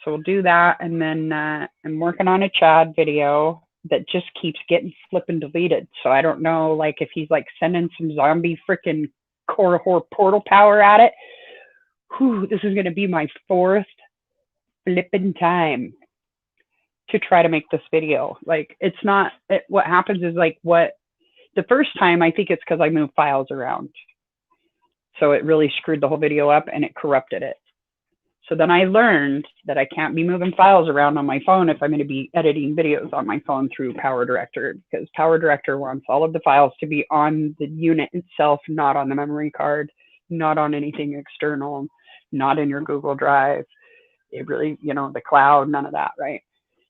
Speaker 1: we'll do that. And then I'm working on a Chad video that just keeps getting flipping deleted. So I don't know, if he's sending some zombie freaking core portal power at it. Whew, this is going to be my 4th flipping time to try to make this video. It's not, what happens is the first time, I think it's because I moved files around. So it really screwed the whole video up, and it corrupted it. So then I learned that I can't be moving files around on my phone if I'm going to be editing videos on my phone through PowerDirector, because PowerDirector wants all of the files to be on the unit itself, not on the memory card, not on anything external, not in your Google Drive. It really, the cloud, none of that, right?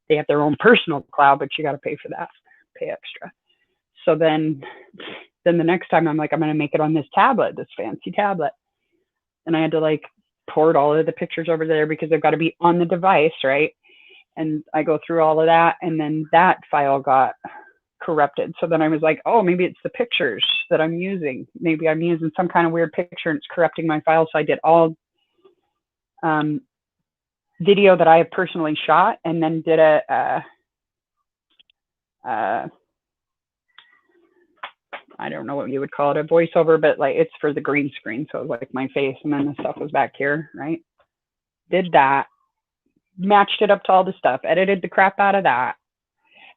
Speaker 1: They have their own personal cloud, but you got to pay for that, pay extra. So then the next time I'm going to make it on this tablet, this fancy tablet. And I had to port all of the pictures over there, because they've got to be on the device, right? And I go through all of that, and then that file got corrupted. So then I was oh, maybe it's the pictures that I'm using. Maybe I'm using some kind of weird picture, and it's corrupting my file. So I did all video that I have personally shot, and then did I don't know what you would call it, a voiceover, but it's for the green screen. So it was my face, and then the stuff was back here, right? Did that, matched it up to all the stuff, edited the crap out of that.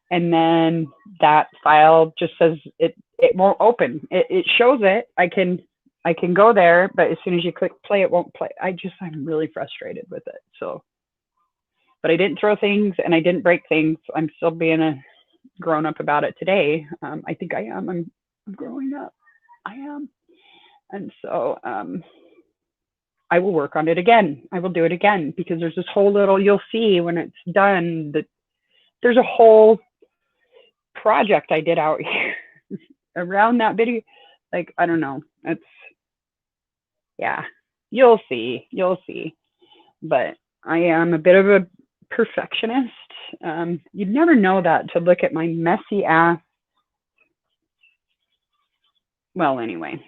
Speaker 1: And then that file just says it won't open. It shows it. I can go there, but as soon as you click play, it won't play. I'm really frustrated with it. So, but I didn't throw things and I didn't break things. I'm still being a grown up about it today. I think I am. I'm growing up. I am. And so I will work on it again. I will do it again because there's this whole little, you'll see when it's done that there's a whole project I did out here around that video. Like, I don't know. It's, yeah, you'll see. But I am a bit of a perfectionist. You'd never know that to look at my messy ass. Well, anyway.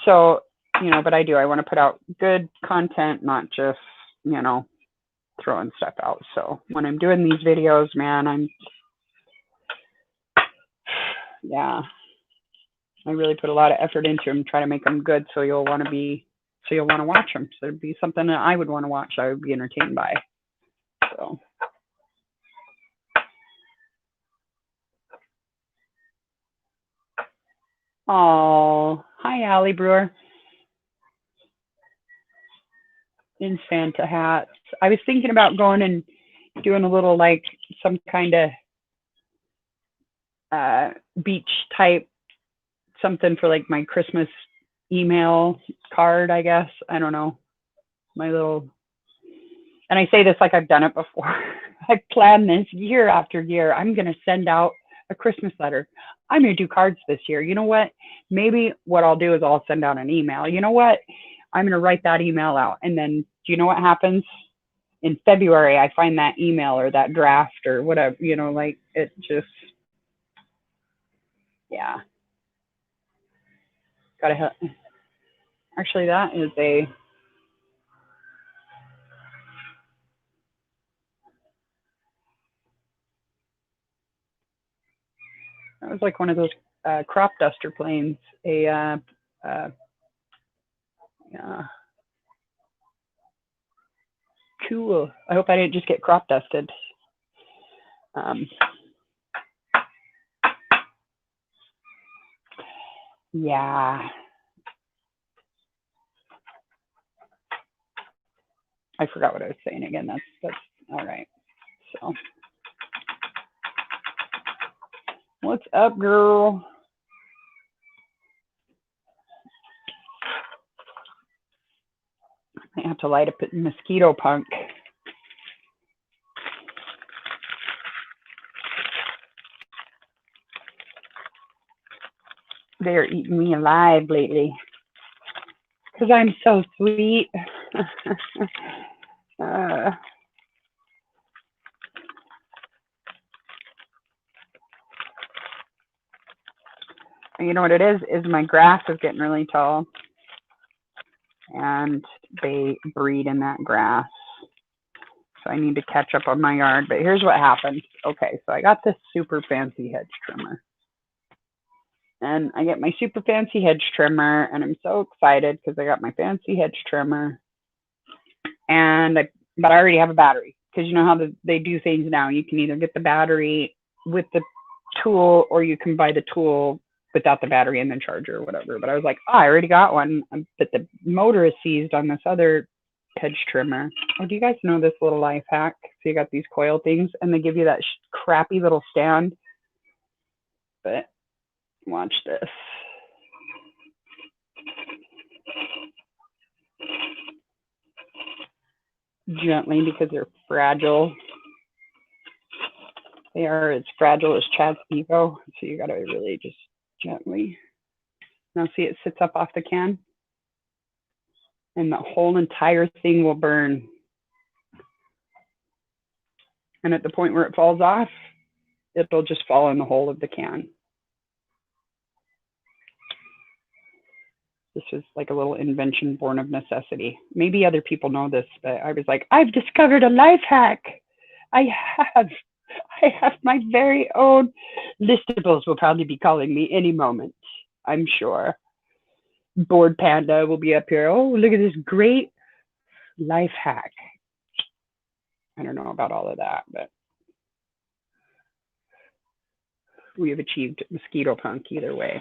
Speaker 1: So, but I want to put out good content, not just, throwing stuff out. So when I'm doing these videos, man, I really put a lot of effort into them, try to make them good so you'll want to watch them. So it'd be something that I would want to watch, I would be entertained by. So. Oh, hi, Allie Brewer. In Santa hats. I was thinking about going and doing a little, like, some kind of beach type something for, like, my Christmas email card, I guess. I don't know. My little, and I say this like I've done it before. I planned this year after year. I'm going to send out a Christmas letter. I'm going to do cards this year. You know what? Maybe what I'll do is I'll send out an email. You know what? I'm going to write that email out. And then do you know what happens? In February, I find that email or that draft or whatever, like it just, yeah. Gotta have, actually that was like one of those crop duster planes, cool. I hope I didn't just get crop dusted. Yeah. I forgot what I was saying again. That's all right. So, what's up, girl? I have to light up a mosquito punk. They are eating me alive lately because I'm so sweet. You know what it is my grass is getting really tall and they breed in that grass. So I need to catch up on my yard. But here's what happened. Okay, so I got this super fancy hedge trimmer. And I get my super fancy hedge trimmer, and I'm so excited because I got my fancy hedge trimmer. But I already have a battery because you know how they do things now. You can either get the battery with the tool, or you can buy the tool without the battery and then charger or whatever. But I was like, oh, I already got one, but the motor is seized on this other hedge trimmer. Oh, do you guys know this little life hack? So you got these coil things, and they give you that crappy little stand. But watch this. Gently, because they're fragile. They are as fragile as Chad's ego. So you gotta really just gently. Now see, it sits up off the can, and the whole entire thing will burn. And at the point where it falls off, it'll just fall in the hole of the can. This is like a little invention born of necessity. Maybe other people know this, but I was like, I've discovered a life hack. I have my very own. Listables will probably be calling me any moment, I'm sure. Bored Panda will be up here. Oh, look at this great life hack. I don't know about all of that, but we have achieved mosquito punk either way.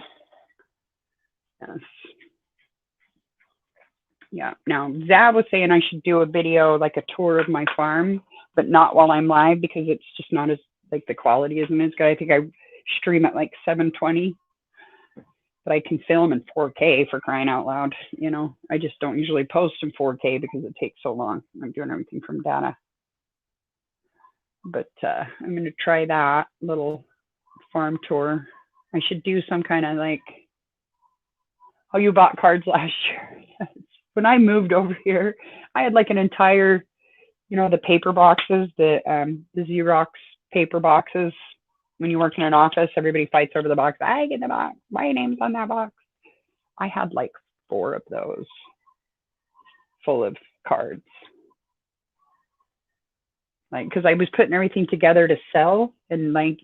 Speaker 1: Yes. Yeah. Now, Zab was saying I should do a video, like a tour of my farm. but not while I'm live because it's just not as, like, the quality isn't as good. I think I stream at like 720, but I can film in 4K for crying out loud. You know, I just don't usually post in 4K because it takes so long. I'm doing everything from data. But I'm going to try that little farm tour. I should do some kind of like, oh, you bought cards last year. Yes. When I moved over here, I had like an entire, you know, the paper boxes, the Xerox paper boxes. When you work in an office, everybody fights over the box. I get the box. My name's on that box. I had like 4 of those full of cards. Like, because I was putting everything together to sell, and like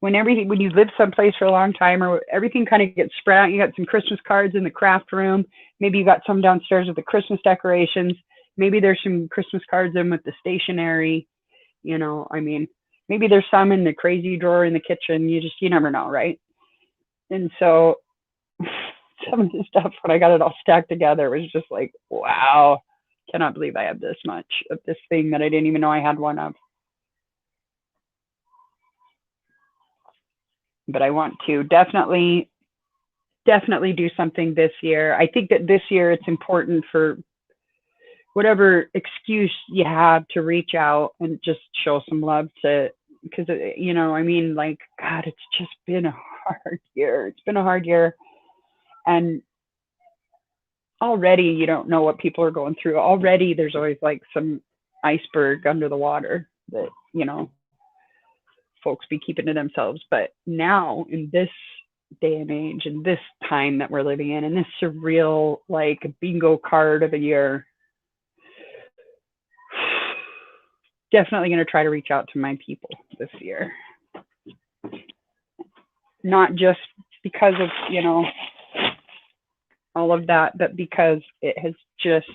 Speaker 1: when you live someplace for a long time, or everything kind of gets spread out. You got some Christmas cards in the craft room. Maybe you got some downstairs with the Christmas decorations. Maybe there's some Christmas cards in with the stationery. You know, I mean, maybe there's some in the crazy drawer in the kitchen. You never know, right? And so some of the stuff, when I got it all stacked together, was just like, wow, cannot believe I have this much of this thing that I didn't even know I had one of. But I want to definitely do something this year. I think that this year it's important for whatever excuse you have to reach out and just show some love to, because, you know, I mean, like, God, it's just been a hard year. It's been a hard year. And already you don't know what people are going through. Already there's always like some iceberg under the water that, you know, folks be keeping to themselves. But now in this day and age, in this time that we're living in this surreal, like, bingo card of a year, definitely going to try to reach out to my people this year. Not just because of, you know, all of that, but because it has just,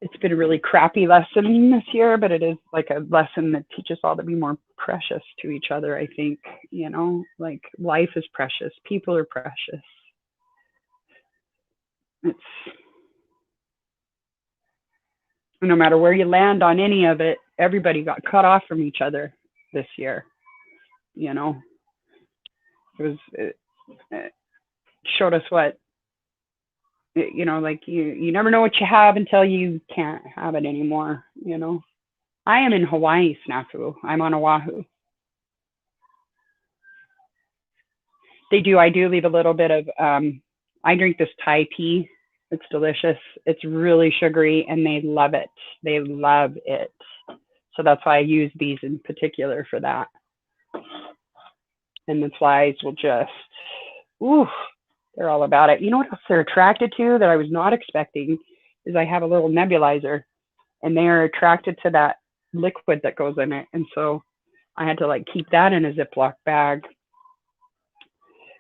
Speaker 1: it's been a really crappy lesson this year, but it is like a lesson that teaches all to be more precious to each other. I think, you know, like, life is precious. People are precious. It's, no matter where you land on any of it, everybody got cut off from each other this year. You know, it showed us what, you know, like, you never know what you have until you can't have it anymore. You know, I am in Hawaii, snafu. I'm on Oahu. I do leave a little bit of, I drink this Thai tea. It's delicious. It's really sugary, and they love it. They love it. So that's why I use these in particular for that. And the flies will just, ooh, they're all about it. You know what else they're attracted to that I was not expecting is I have a little nebulizer, and they are attracted to that liquid that goes in it. And so I had to like keep that in a Ziploc bag.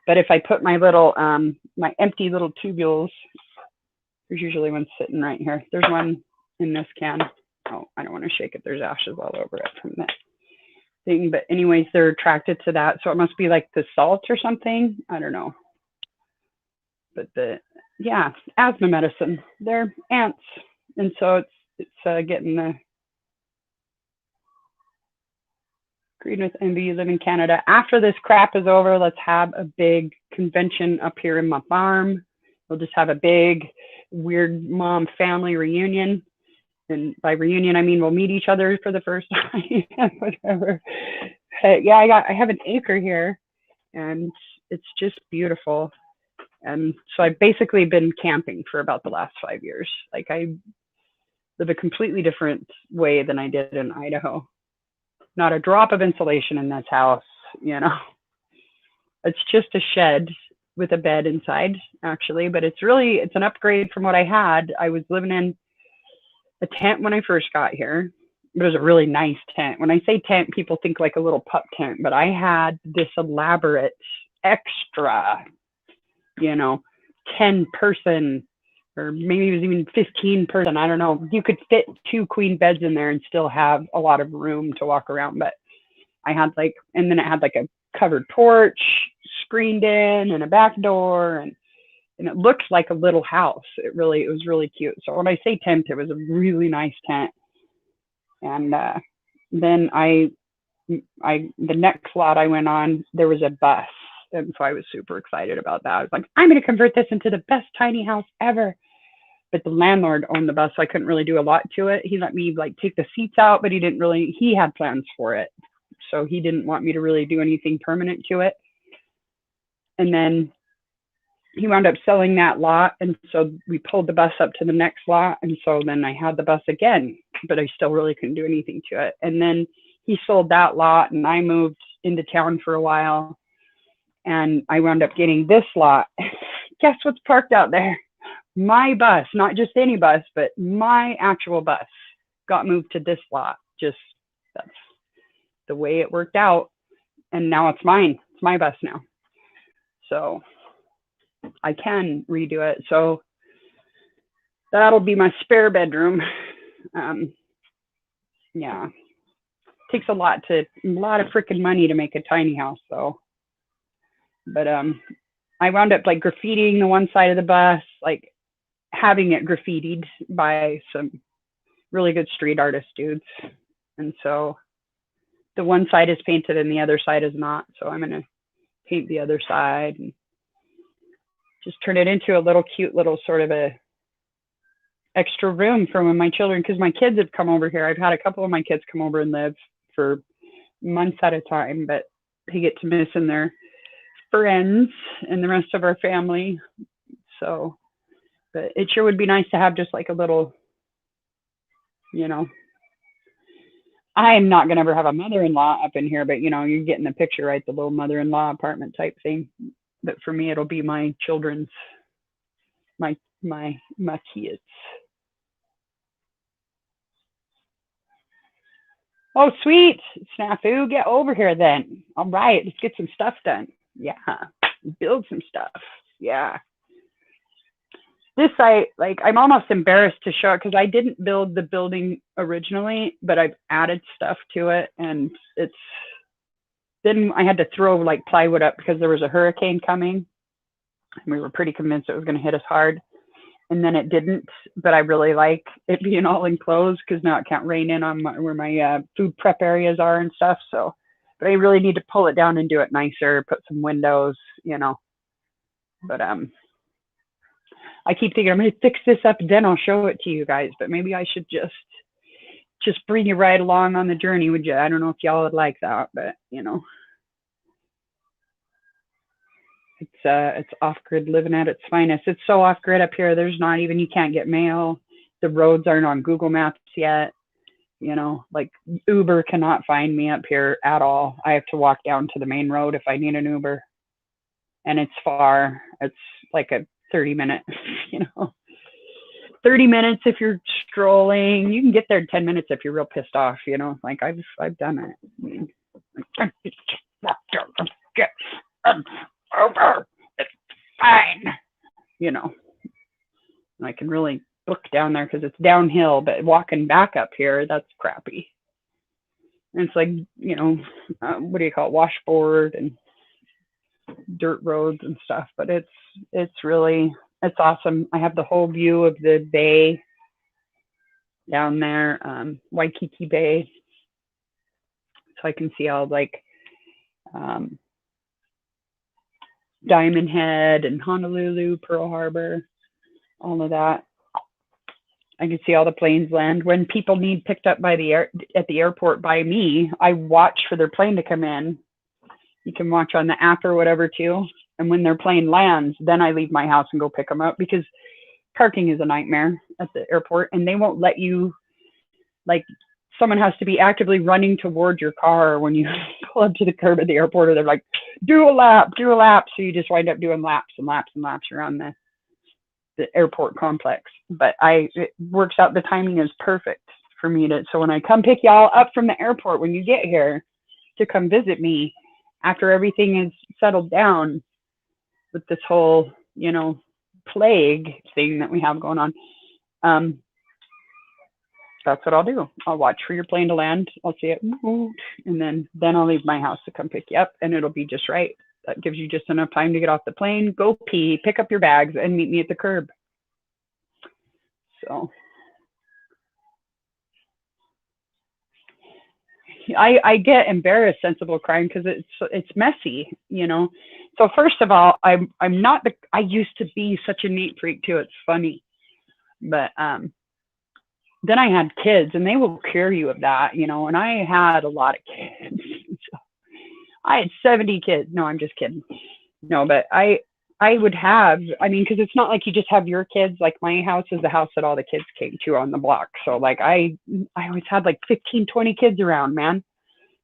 Speaker 1: But if I put my little, my empty little tubules, there's usually one sitting right here. There's one in this can. Oh, I don't want to shake it. There's ashes all over it from that thing. But anyways, they're attracted to that. So it must be like the salt or something. I don't know. But yeah, asthma medicine. They're ants. And so it's getting the Green with Envy. You live in Canada. After this crap is over, let's have a big convention up here in my farm. We'll just have a big weird mom family reunion. And by reunion, I mean we'll meet each other for the first time. Whatever. Yeah, I have an acre here, and it's just beautiful. And so I've basically been camping for about the last 5 years. Like, I live a completely different way than I did in Idaho. Not a drop of insulation in this house, you know. It's just a shed with a bed inside, actually, but it's an upgrade from what I had. I was living in a tent when I first got here. It was a really nice tent. When I say tent, people think like a little pup tent, but I had this elaborate extra, you know, 10-person, or maybe it was even 15-person. I don't know. You could fit 2 queen beds in there and still have a lot of room to walk around. But I had like, and then it had like a covered porch screened in and a back door, and it looked like a little house. It was really cute. So when I say tent, it was a really nice tent. And then the next lot I went on, there was a bus. And so I was super excited about that. I was like, I'm going to convert this into the best tiny house ever. But the landlord owned the bus, so I couldn't really do a lot to it. He let me like take the seats out, but he had plans for it. So he didn't want me to really do anything permanent to it. And then he wound up selling that lot. And so we pulled the bus up to the next lot. And so then I had the bus again, but I still really couldn't do anything to it. And then he sold that lot and I moved into town for a while. And I wound up getting this lot. Guess what's parked out there? My bus, not just any bus, but my actual bus got moved to this lot. Just that's the way it worked out. And now it's mine. It's my bus now. So I can redo it. So that'll be my spare bedroom. Yeah. Takes a lot of freaking money to make a tiny house though. But I wound up like graffitiing the one side of the bus, like having it graffitied by some really good street artist dudes. And so the one side is painted and the other side is not. So I'm going to paint the other side and just turn it into a little cute little sort of a extra room for when my children, because my kids have come over here. I've had a couple of my kids come over and live for months at a time, but they get to missing their friends and the rest of our family. So, but it sure would be nice to have just like a little, I am not going to ever have a mother-in-law up in here, but you're getting the picture, right? The little mother-in-law apartment type thing. But for me, it'll be my children's, my kids. Oh, sweet. Snafu, get over here then. All right, let's get some stuff done. Yeah, build some stuff. Yeah. This I'm almost embarrassed to show it because I didn't build the building originally, but I've added stuff to it, and then I had to throw like plywood up because there was a hurricane coming, and we were pretty convinced it was going to hit us hard, and then it didn't. But I really like it being all enclosed because now it can't rain in on where my food prep areas are and stuff. So, but I really need to pull it down and do it nicer, put some windows, But I keep thinking I'm going to fix this up, then I'll show it to you guys. But maybe I should just bring you right along on the journey, would you? I don't know if y'all would like that, but it's off-grid living at its finest. It's so off-grid up here. You can't get mail. The roads aren't on Google Maps yet. Like Uber cannot find me up here at all. I have to walk down to the main road if I need an Uber, and it's far. It's like a 30-minute, 30 minutes if you're strolling. You can get there in 10 minutes if you're real pissed off, like I've done it. Get over. It's fine. I can really book down there because it's downhill, but walking back up here, that's crappy. And it's like, what do you call it? Washboard and dirt roads and stuff, but it's awesome. I have the whole view of the bay down there, Waikiki Bay, so I can see all Diamond Head and Honolulu, Pearl Harbor, all of that. I can see all the planes land. When people need picked up at the airport by me, I watch for their plane to come in. You can watch on the app or whatever too. And when their plane lands, then I leave my house and go pick them up because parking is a nightmare at the airport, and they won't let you, someone has to be actively running towards your car when you pull up to the curb at the airport, or they're like, do a lap. So you just wind up doing laps and laps and laps around the airport complex. But it works out. The timing is perfect for me so when I come pick y'all up from the airport, when you get here to come visit me, after everything is settled down with this whole, plague thing that we have going on, that's what I'll do. I'll watch for your plane to land. I'll see it, and then I'll leave my house to come pick you up, and it'll be just right. That gives you just enough time to get off the plane, go pee, pick up your bags, and meet me at the curb. So I get embarrassed sensible crying because it's messy, you know. So first of all, I'm not the I used to be such a neat freak too. It's funny, but then I had kids, and they will cure you of that, you know. And I had a lot of kids. So I had 70 kids. No, I'm just kidding. No, but I would have, I mean, because it's not like you just have your kids. Like my house is the house that all the kids came to on the block. So like I always had like 15, 20 kids around, man.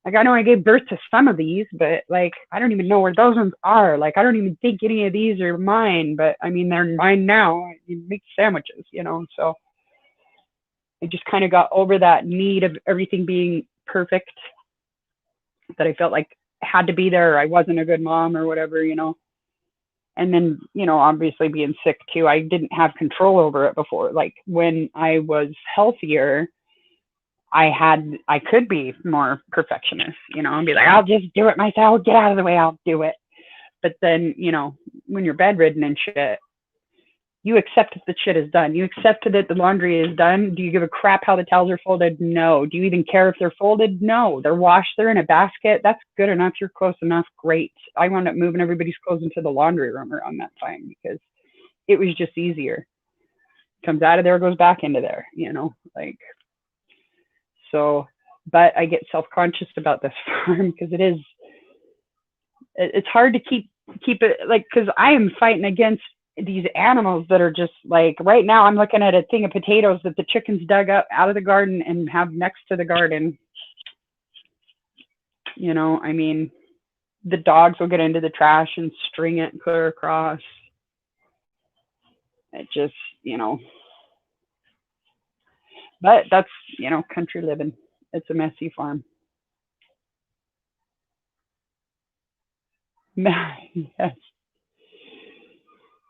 Speaker 1: Like I know I gave birth to some of these, but like I don't even know where those ones are. Like I don't even think any of these are mine, but I mean they're mine now. You make sandwiches, you know. So I just kind of got over that need of everything being perfect, that I felt like had to be there or I wasn't a good mom or whatever, you know. And then, you know, obviously being sick too, I didn't have control over it before. Like when I was healthier, I could be more perfectionist, you know, and be like, I'll just do it myself, get out of the way, I'll do it. But then, you know, when you're bedridden and shit, you accept that the shit is done. You accept that the laundry is done. Do you give a crap how the towels are folded? No. Do you even care if they're folded? No. They're washed. They're in a basket. That's good enough. You're close enough. Great. I wound up moving everybody's clothes into the laundry room around that time because it was just easier. Comes out of there, goes back into there, you know, like, so, but I get self-conscious about this farm because it's hard to keep it, like, because I am fighting against these animals that are just like, right now I'm looking at a thing of potatoes that the chickens dug up out of the garden and have next to the garden. You know, I mean, the dogs will get into the trash and string it clear across. It just, you know, but that's, you know, country living. It's a messy farm. Yes.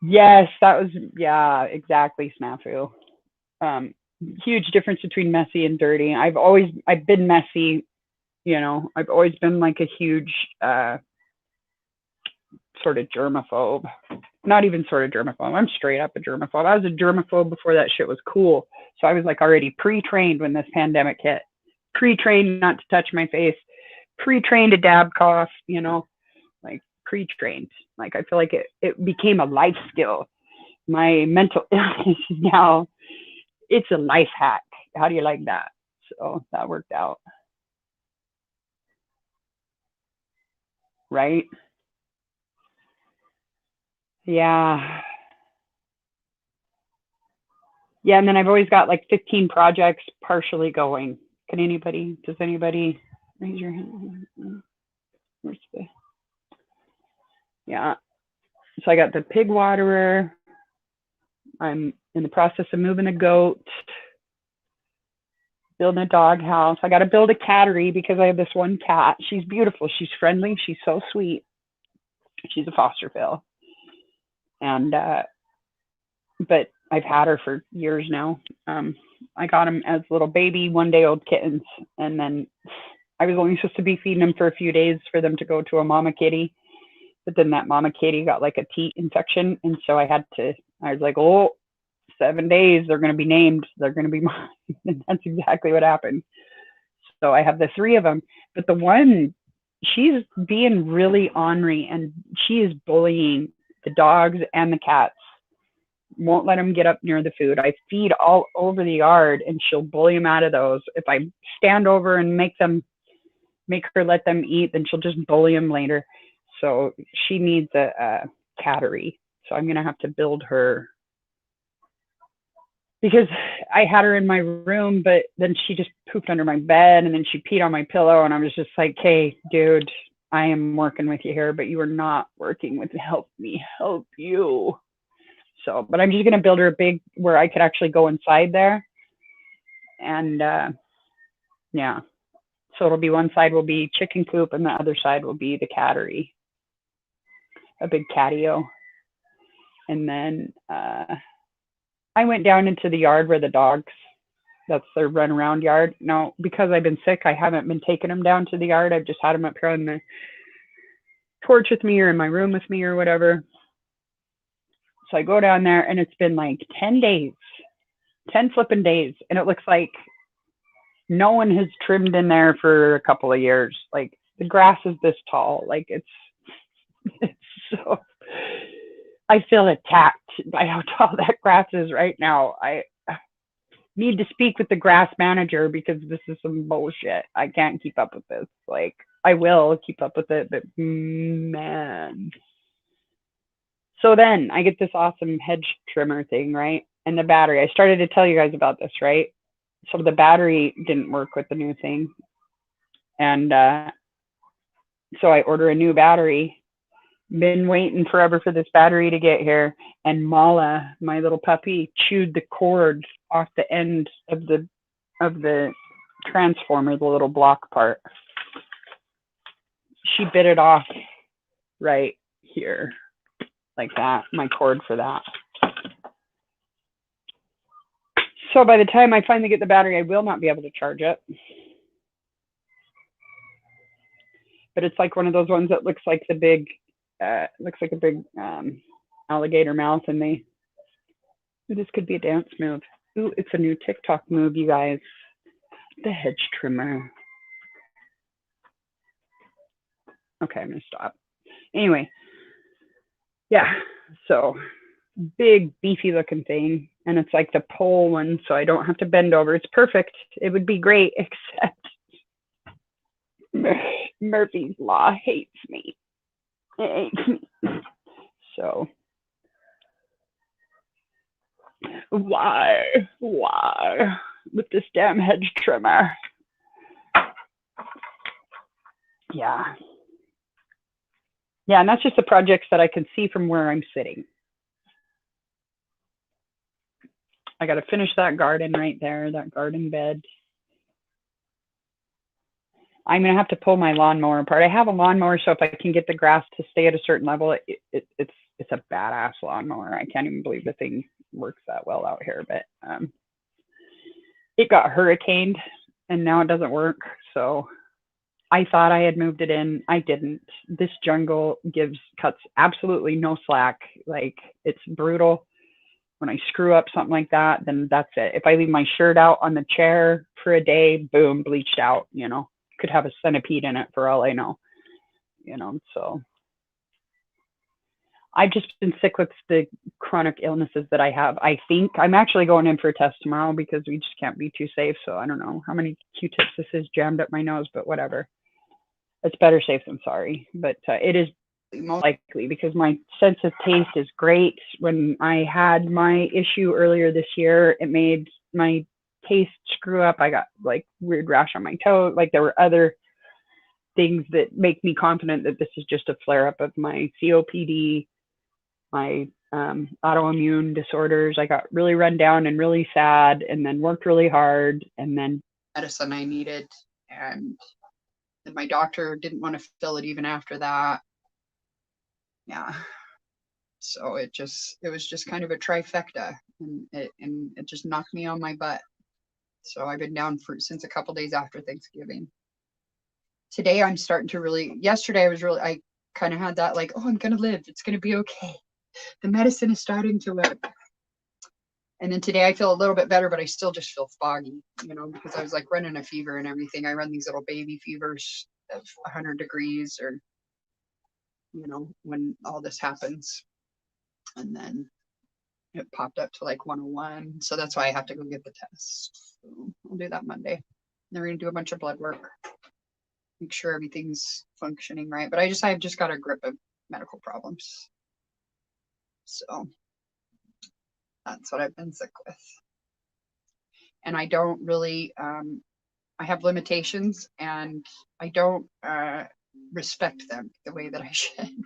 Speaker 1: Yes, that was, yeah, exactly, snafu. Um, Huge difference between messy and dirty. I've been messy, you know. I've always been like a huge sort of germaphobe. Not even sort of germaphobe. I'm straight up a germaphobe. I was a germaphobe before that shit was cool. So I was like already pre-trained when this pandemic hit. Pre-trained not to touch my face. Pre-trained to dab cough, you know, like pre-trained. Like I feel like it became a life skill. My mental illness now, it's a life hack. How do you like that? So that worked out. Right? Yeah. Yeah, and then I've always got like 15 projects partially going. Does anybody raise your hand? Where's the, yeah. So I got the pig waterer. I'm in the process of moving a goat, building a dog house. I got to build a cattery because I have this one cat. She's beautiful. She's friendly. She's so sweet. She's a foster fill. And, but I've had her for years now. I got them as little baby 1 day old kittens. And then I was only supposed to be feeding them for a few days for them to go to a mama kitty. But then that mama kitty got like a teat infection. And so I was like, oh, 7 days, they're going to be named. They're going to be mine. And that's exactly what happened. So I have the 3 of them. But the one, she's being really ornery and she is bullying the dogs and the cats. Won't let them get up near the food. I feed all over the yard and she'll bully them out of those. If I stand over and make her let them eat, then she'll just bully them later. So she needs a cattery. So I'm going to have to build her, because I had her in my room, but then she just pooped under my bed and then she peed on my pillow. And I was just like, hey, dude, I am working with you here, but you are not working with me. Help me help you. So, but I'm just going to build her a big, where I could actually go inside there. And yeah, so it'll be, one side will be chicken coop and the other side will be the cattery, a big catio. And then I went down into the yard where the dogs, that's their run around yard. Now, because I've been sick, I haven't been taking them down to the yard. I've just had them up here on the porch with me or in my room with me or whatever. So I go down there and it's been like 10 days, 10 flipping days. And it looks like No one has trimmed in there for a couple of years. Like the grass is this tall. Like it's so. I feel attacked by how tall that grass is right now. I need to speak with the grass manager because this is some bullshit. I can't keep up with this. Like I will keep up with it, but man. So then I get this awesome hedge trimmer thing, right? And the battery. I started to tell you guys about this, right? So the battery didn't work with the new thing. And so I order a new battery. Been waiting forever for this battery to get here. And Mala, my little puppy, chewed the cord off the end of the transformer, the little block part. She bit it off right here, like that, my cord for that. So by the time I finally get the battery, I will not be able to charge it. But it's like one of those ones that looks like a big alligator mouth, and this could be a dance move. Ooh, it's a new TikTok move, you guys. The hedge trimmer. Okay, I'm gonna stop. Anyway, yeah, so big beefy looking thing, and it's like the pole one, so I don't have to bend over. It's perfect. It would be great, except Murphy's Law hates me. It hates me. So why with this damn hedge trimmer? Yeah, and that's just the projects that I can see from where I'm sitting. I got to finish that garden right there, that garden bed. I'm going to have to pull my lawnmower apart. I have a lawnmower, so if I can get the grass to stay at a certain level, it's a badass lawnmower. I can't even believe the thing works that well out here, but it got hurricaned, and now it doesn't work. So I thought I had moved it in. I didn't. This jungle cuts absolutely no slack. Like, it's brutal. When I screw up something like that, then that's it. If I leave my shirt out on the chair for a day, boom, bleached out, could have a centipede in it for all I know, so I've just been sick with the chronic illnesses that I have. I think I'm actually going in for a test tomorrow because we just can't be too safe. So I don't know how many Q-tips this is jammed up my nose, but whatever. It's better safe than sorry, but it is most likely because my sense of taste is great. When I had my issue earlier this year, it made my taste screw up. I got like weird rash on my toe. Like there were other things that make me confident that this is just a flare up of my COPD, my autoimmune disorders. I got really run down and really sad, and then worked really hard, and then medicine I needed, and my doctor didn't want to fill it even after that. Yeah. So it was just kind of a trifecta, and it just knocked me on my butt. So I've been down since a couple days after Thanksgiving. Today I'm starting to yesterday I kind of had that like, oh, I'm going to live. It's going to be okay. The medicine is starting to work. And then today I feel a little bit better, but I still just feel foggy, because I was like running a fever and everything. I run these little baby fevers of 100 degrees or, when all this happens. And then it popped up to like 101. So that's why I have to go get the test. So I'll do that Monday. Then we're going to do a bunch of blood work, make sure everything's functioning right. But I've just got a grip of medical problems. So that's what I've been sick with. And I don't really, I have limitations, and I don't respect them the way that I should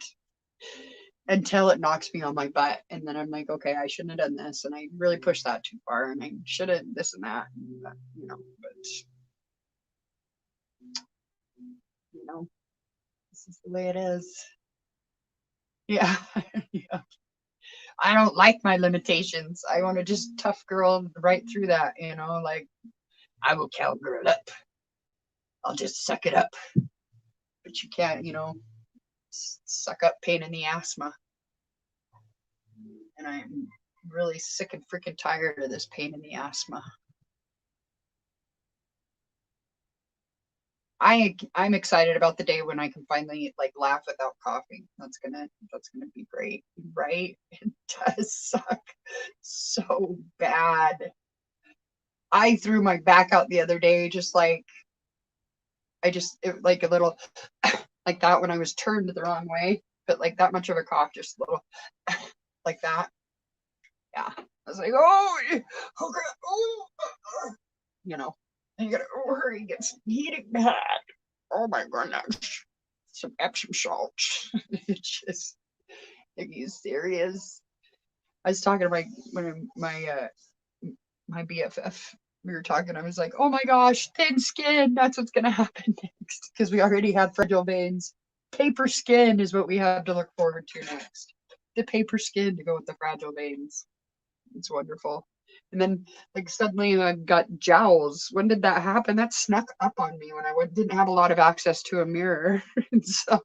Speaker 1: until it knocks me on my butt. And then I'm like, okay, I shouldn't have done this. And I really pushed that too far, and I should have this and that, but this is the way it is. Yeah. Yeah. I don't like my limitations. I want to just tough girl right through that, like I will cowgirl up. I'll just suck it up. But you can't, suck up pain in the asthma. And I'm really sick and freaking tired of this pain in the asthma.
Speaker 2: I'm excited about the day when I can finally like laugh without coughing. That's gonna be great, right? It does suck so bad. I threw my back out the other day, just like like a little like that when I was turned the wrong way, but like that much of a cough, just a little like that. Yeah, I was like, oh, okay, oh, you know, you gotta hurry, get some heating pad. Oh my goodness, some Epsom salts. It's just, are you serious? I was talking to my BFF. We were talking. I was like, oh my gosh, thin skin. That's what's gonna happen next because we already had fragile veins. Paper skin is what we have to look forward to next. The paper skin to go with the fragile veins. It's wonderful. And then, like, suddenly I've got jowls. When did that happen? That snuck up on me when I didn't have a lot of access to a mirror. And so,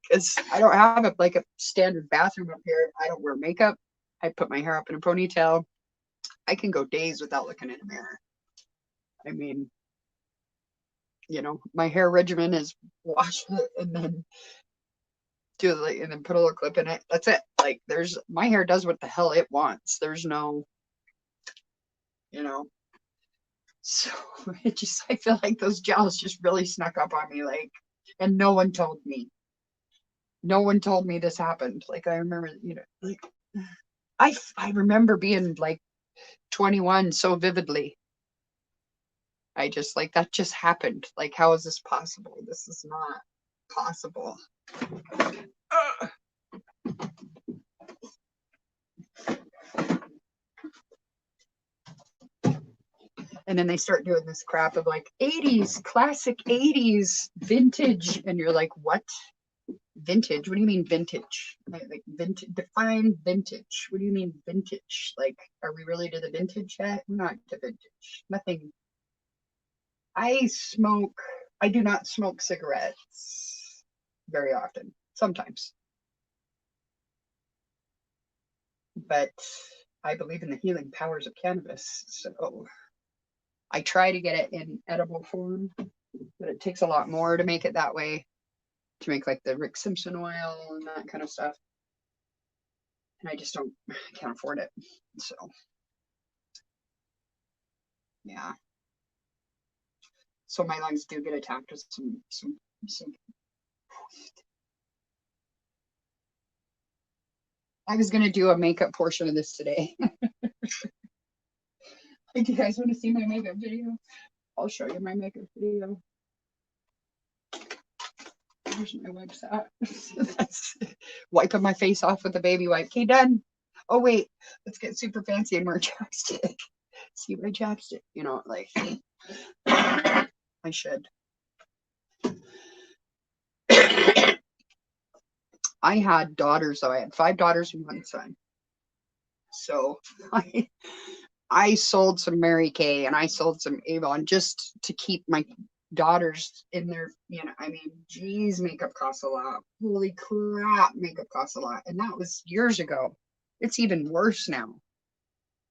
Speaker 2: because I don't have like a standard bathroom up here, I don't wear makeup. I put my hair up in a ponytail. I can go days without looking in a mirror. I mean, my hair regimen is wash it and then and then put a little clip in it. That's it. Like, my hair does what the hell it wants. There's no, so I feel like those gels just really snuck up on me, like, and no one told me. No one told me this happened. Like, I remember, like, I remember being like 21 so vividly. I just like that just happened. Like, how is this possible? This is not possible. And then they start doing this crap of like 80s, classic 80s vintage. And you're like, what? Vintage? What do you mean vintage? Like vintage, define vintage. What do you mean vintage? Like, are we really to the vintage yet? We're not to vintage. Nothing. I do not smoke cigarettes very often, sometimes. But I believe in the healing powers of cannabis. So I try to get it in edible form, but it takes a lot more to make it that way, to make like the Rick Simpson oil and that kind of stuff. And I can't afford it. So, yeah. So my lungs do get attacked with some. I was going to do a makeup portion of this today. Do you guys want to see my makeup video? I'll show you my makeup video. Where's my wipes at? That's wiping my face off with a baby wipe. Okay, done. Oh, wait. Let's get super fancy and wear chapstick. See my chapstick. Like, I should. I had daughters, though. I had 5 daughters and 1 son. So I sold some Mary Kay and I sold some Avon just to keep my daughters in their, geez, makeup costs a lot. Holy crap, makeup costs a lot. And that was years ago. It's even worse now.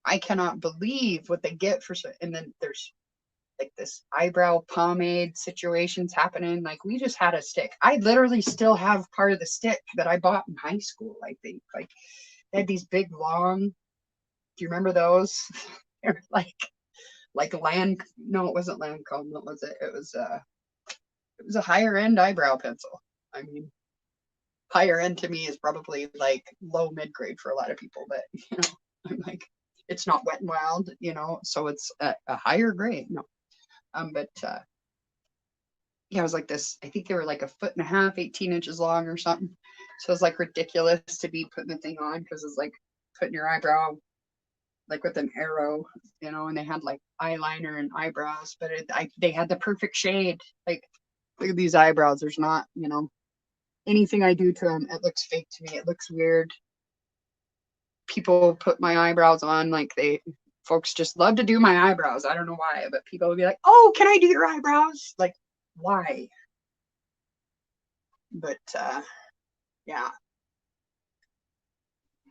Speaker 2: I cannot believe what they get for, and then there's like this eyebrow pomade situations happening. Like, we just had a stick. I literally still have part of the stick that I bought in high school. I think, like, they had these big long, do you remember those? They're like no, it wasn't Lancome. What was it? It was a higher end eyebrow pencil. I mean, higher end to me is probably like low mid grade for a lot of people, but I'm like, it's not Wet and Wild, so it's a higher grade. No, but yeah, it was like this. I think they were like 1.5 feet, 18 inches long or something. So it was like ridiculous to be putting the thing on because it's like putting your eyebrow like with an arrow, and they had like eyeliner and eyebrows, but they had the perfect shade. Like, look at these eyebrows. There's not, anything I do to them, it looks fake to me. It looks weird. People put my eyebrows on, like, folks just love to do my eyebrows. I don't know why, but people will be like, oh, can I do your eyebrows? Like, why? But yeah.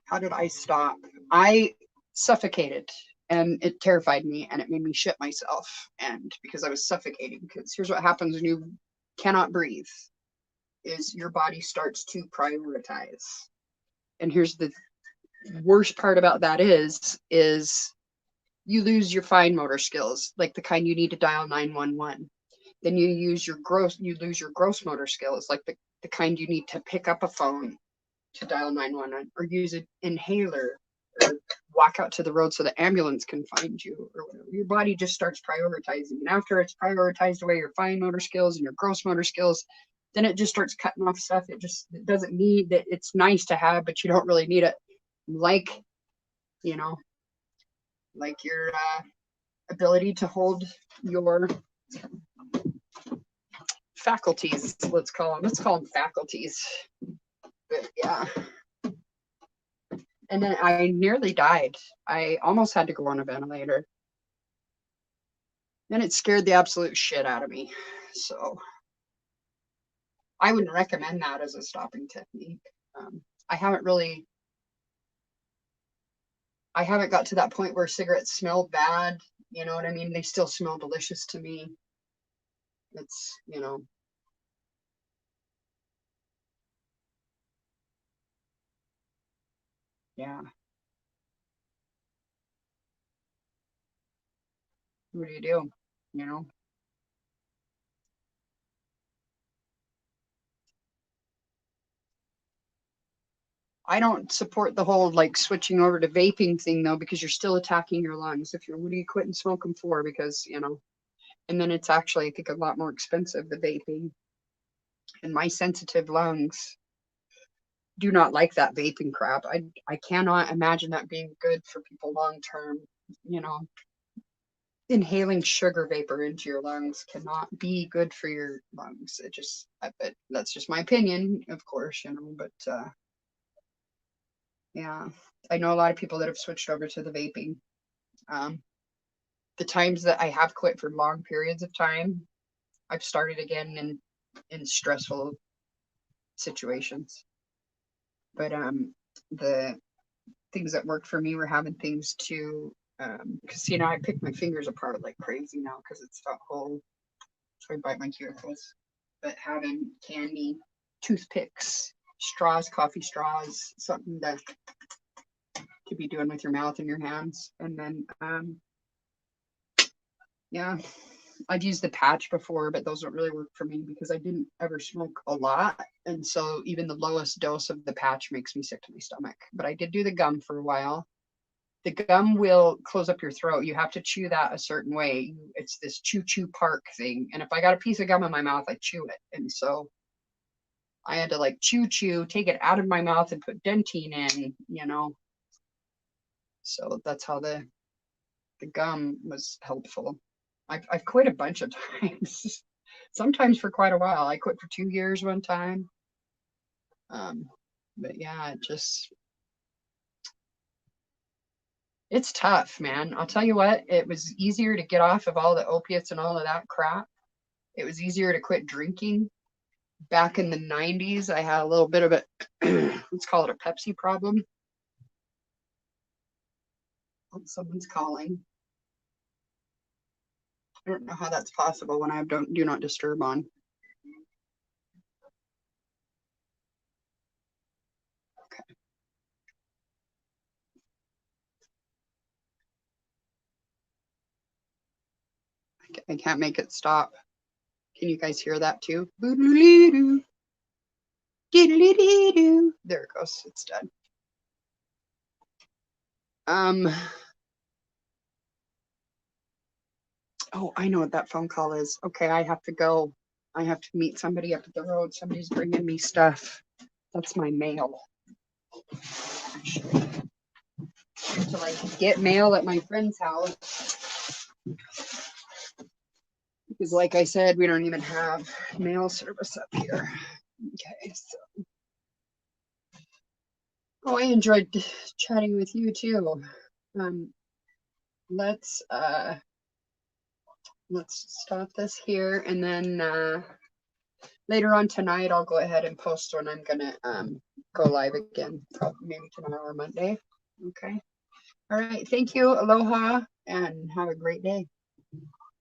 Speaker 2: How did I stop? I suffocated and it terrified me and it made me shit myself. And because I was suffocating, because here's what happens when you cannot breathe is your body starts to prioritize. And here's the worst part about that is you lose your fine motor skills, like the kind you need to dial 911. Then you lose your gross motor skills, like the kind you need to pick up a phone to dial 911, or use an inhaler, or walk out to the road so the ambulance can find you, or whatever. Your body just starts prioritizing. And after it's prioritized away your fine motor skills and your gross motor skills, then it just starts cutting off stuff. It doesn't need that. It's nice to have, but you don't really need it. Like, you know, like your ability to hold your faculties, let's call them faculties. But yeah. And then I nearly died. I almost had to go on a ventilator. And it scared the absolute shit out of me. So I wouldn't recommend that as a stopping technique. I haven't got to that point where cigarettes smell bad. You know what I mean? They still smell delicious to me. It's, you know. Yeah. What do? You know? I don't support the whole like switching over to vaping thing though, because you're still attacking your lungs. What are you quitting smoking for? Because, you know, and then it's actually, I think, a lot more expensive, the vaping. And my sensitive lungs do not like that vaping crap. I cannot imagine that being good for people long term. You know, inhaling sugar vapor into your lungs cannot be good for your lungs. But that's just my opinion, of course, you know, but yeah, I know a lot of people that have switched over to the vaping. The times that I have quit for long periods of time, I've started again in stressful situations. But the things that worked for me were having things to, because, you know, I pick my fingers apart like crazy now because it's that whole, so I bite my cuticles. But having candy, toothpicks, straws, coffee straws, something that to be doing with your mouth and your hands. And then, yeah, I've used the patch before, but those don't really work for me because I didn't ever smoke a lot. And so even the lowest dose of the patch makes me sick to my stomach. But I did do the gum for a while. The gum will close up your throat. You have to chew that a certain way. It's this chew park thing. And if I got a piece of gum in my mouth, I chew it. And so I had to like chew, take it out of my mouth and put dentine in, you know. So that's how the gum was helpful. I've quit a bunch of times, sometimes for quite a while. I quit for 2 years one time. But yeah, it's tough, man. I'll tell you what, it was easier to get off of all the opiates and all of that crap. It was easier to quit drinking. Back in the 90s, I had a little bit of a, let's call it a Pepsi problem. Oh, someone's calling. I don't know how that's possible when I have do not disturb on. Okay. I can't make it stop. Can you guys hear that too? There it goes. It's done. Oh, I know what that phone call is. Okay, I have to go. I have to meet somebody up at the road. Somebody's bringing me stuff. That's my mail. Actually, to like get mail at my friend's house. Because like I said, we don't even have mail service up here. Okay, so. Oh, I enjoyed chatting with you too. Let's stop this here, and then later on tonight I'll go ahead and post when I'm gonna go live again, probably maybe tomorrow or Monday. Okay. All right. Thank you. Aloha and have a great day.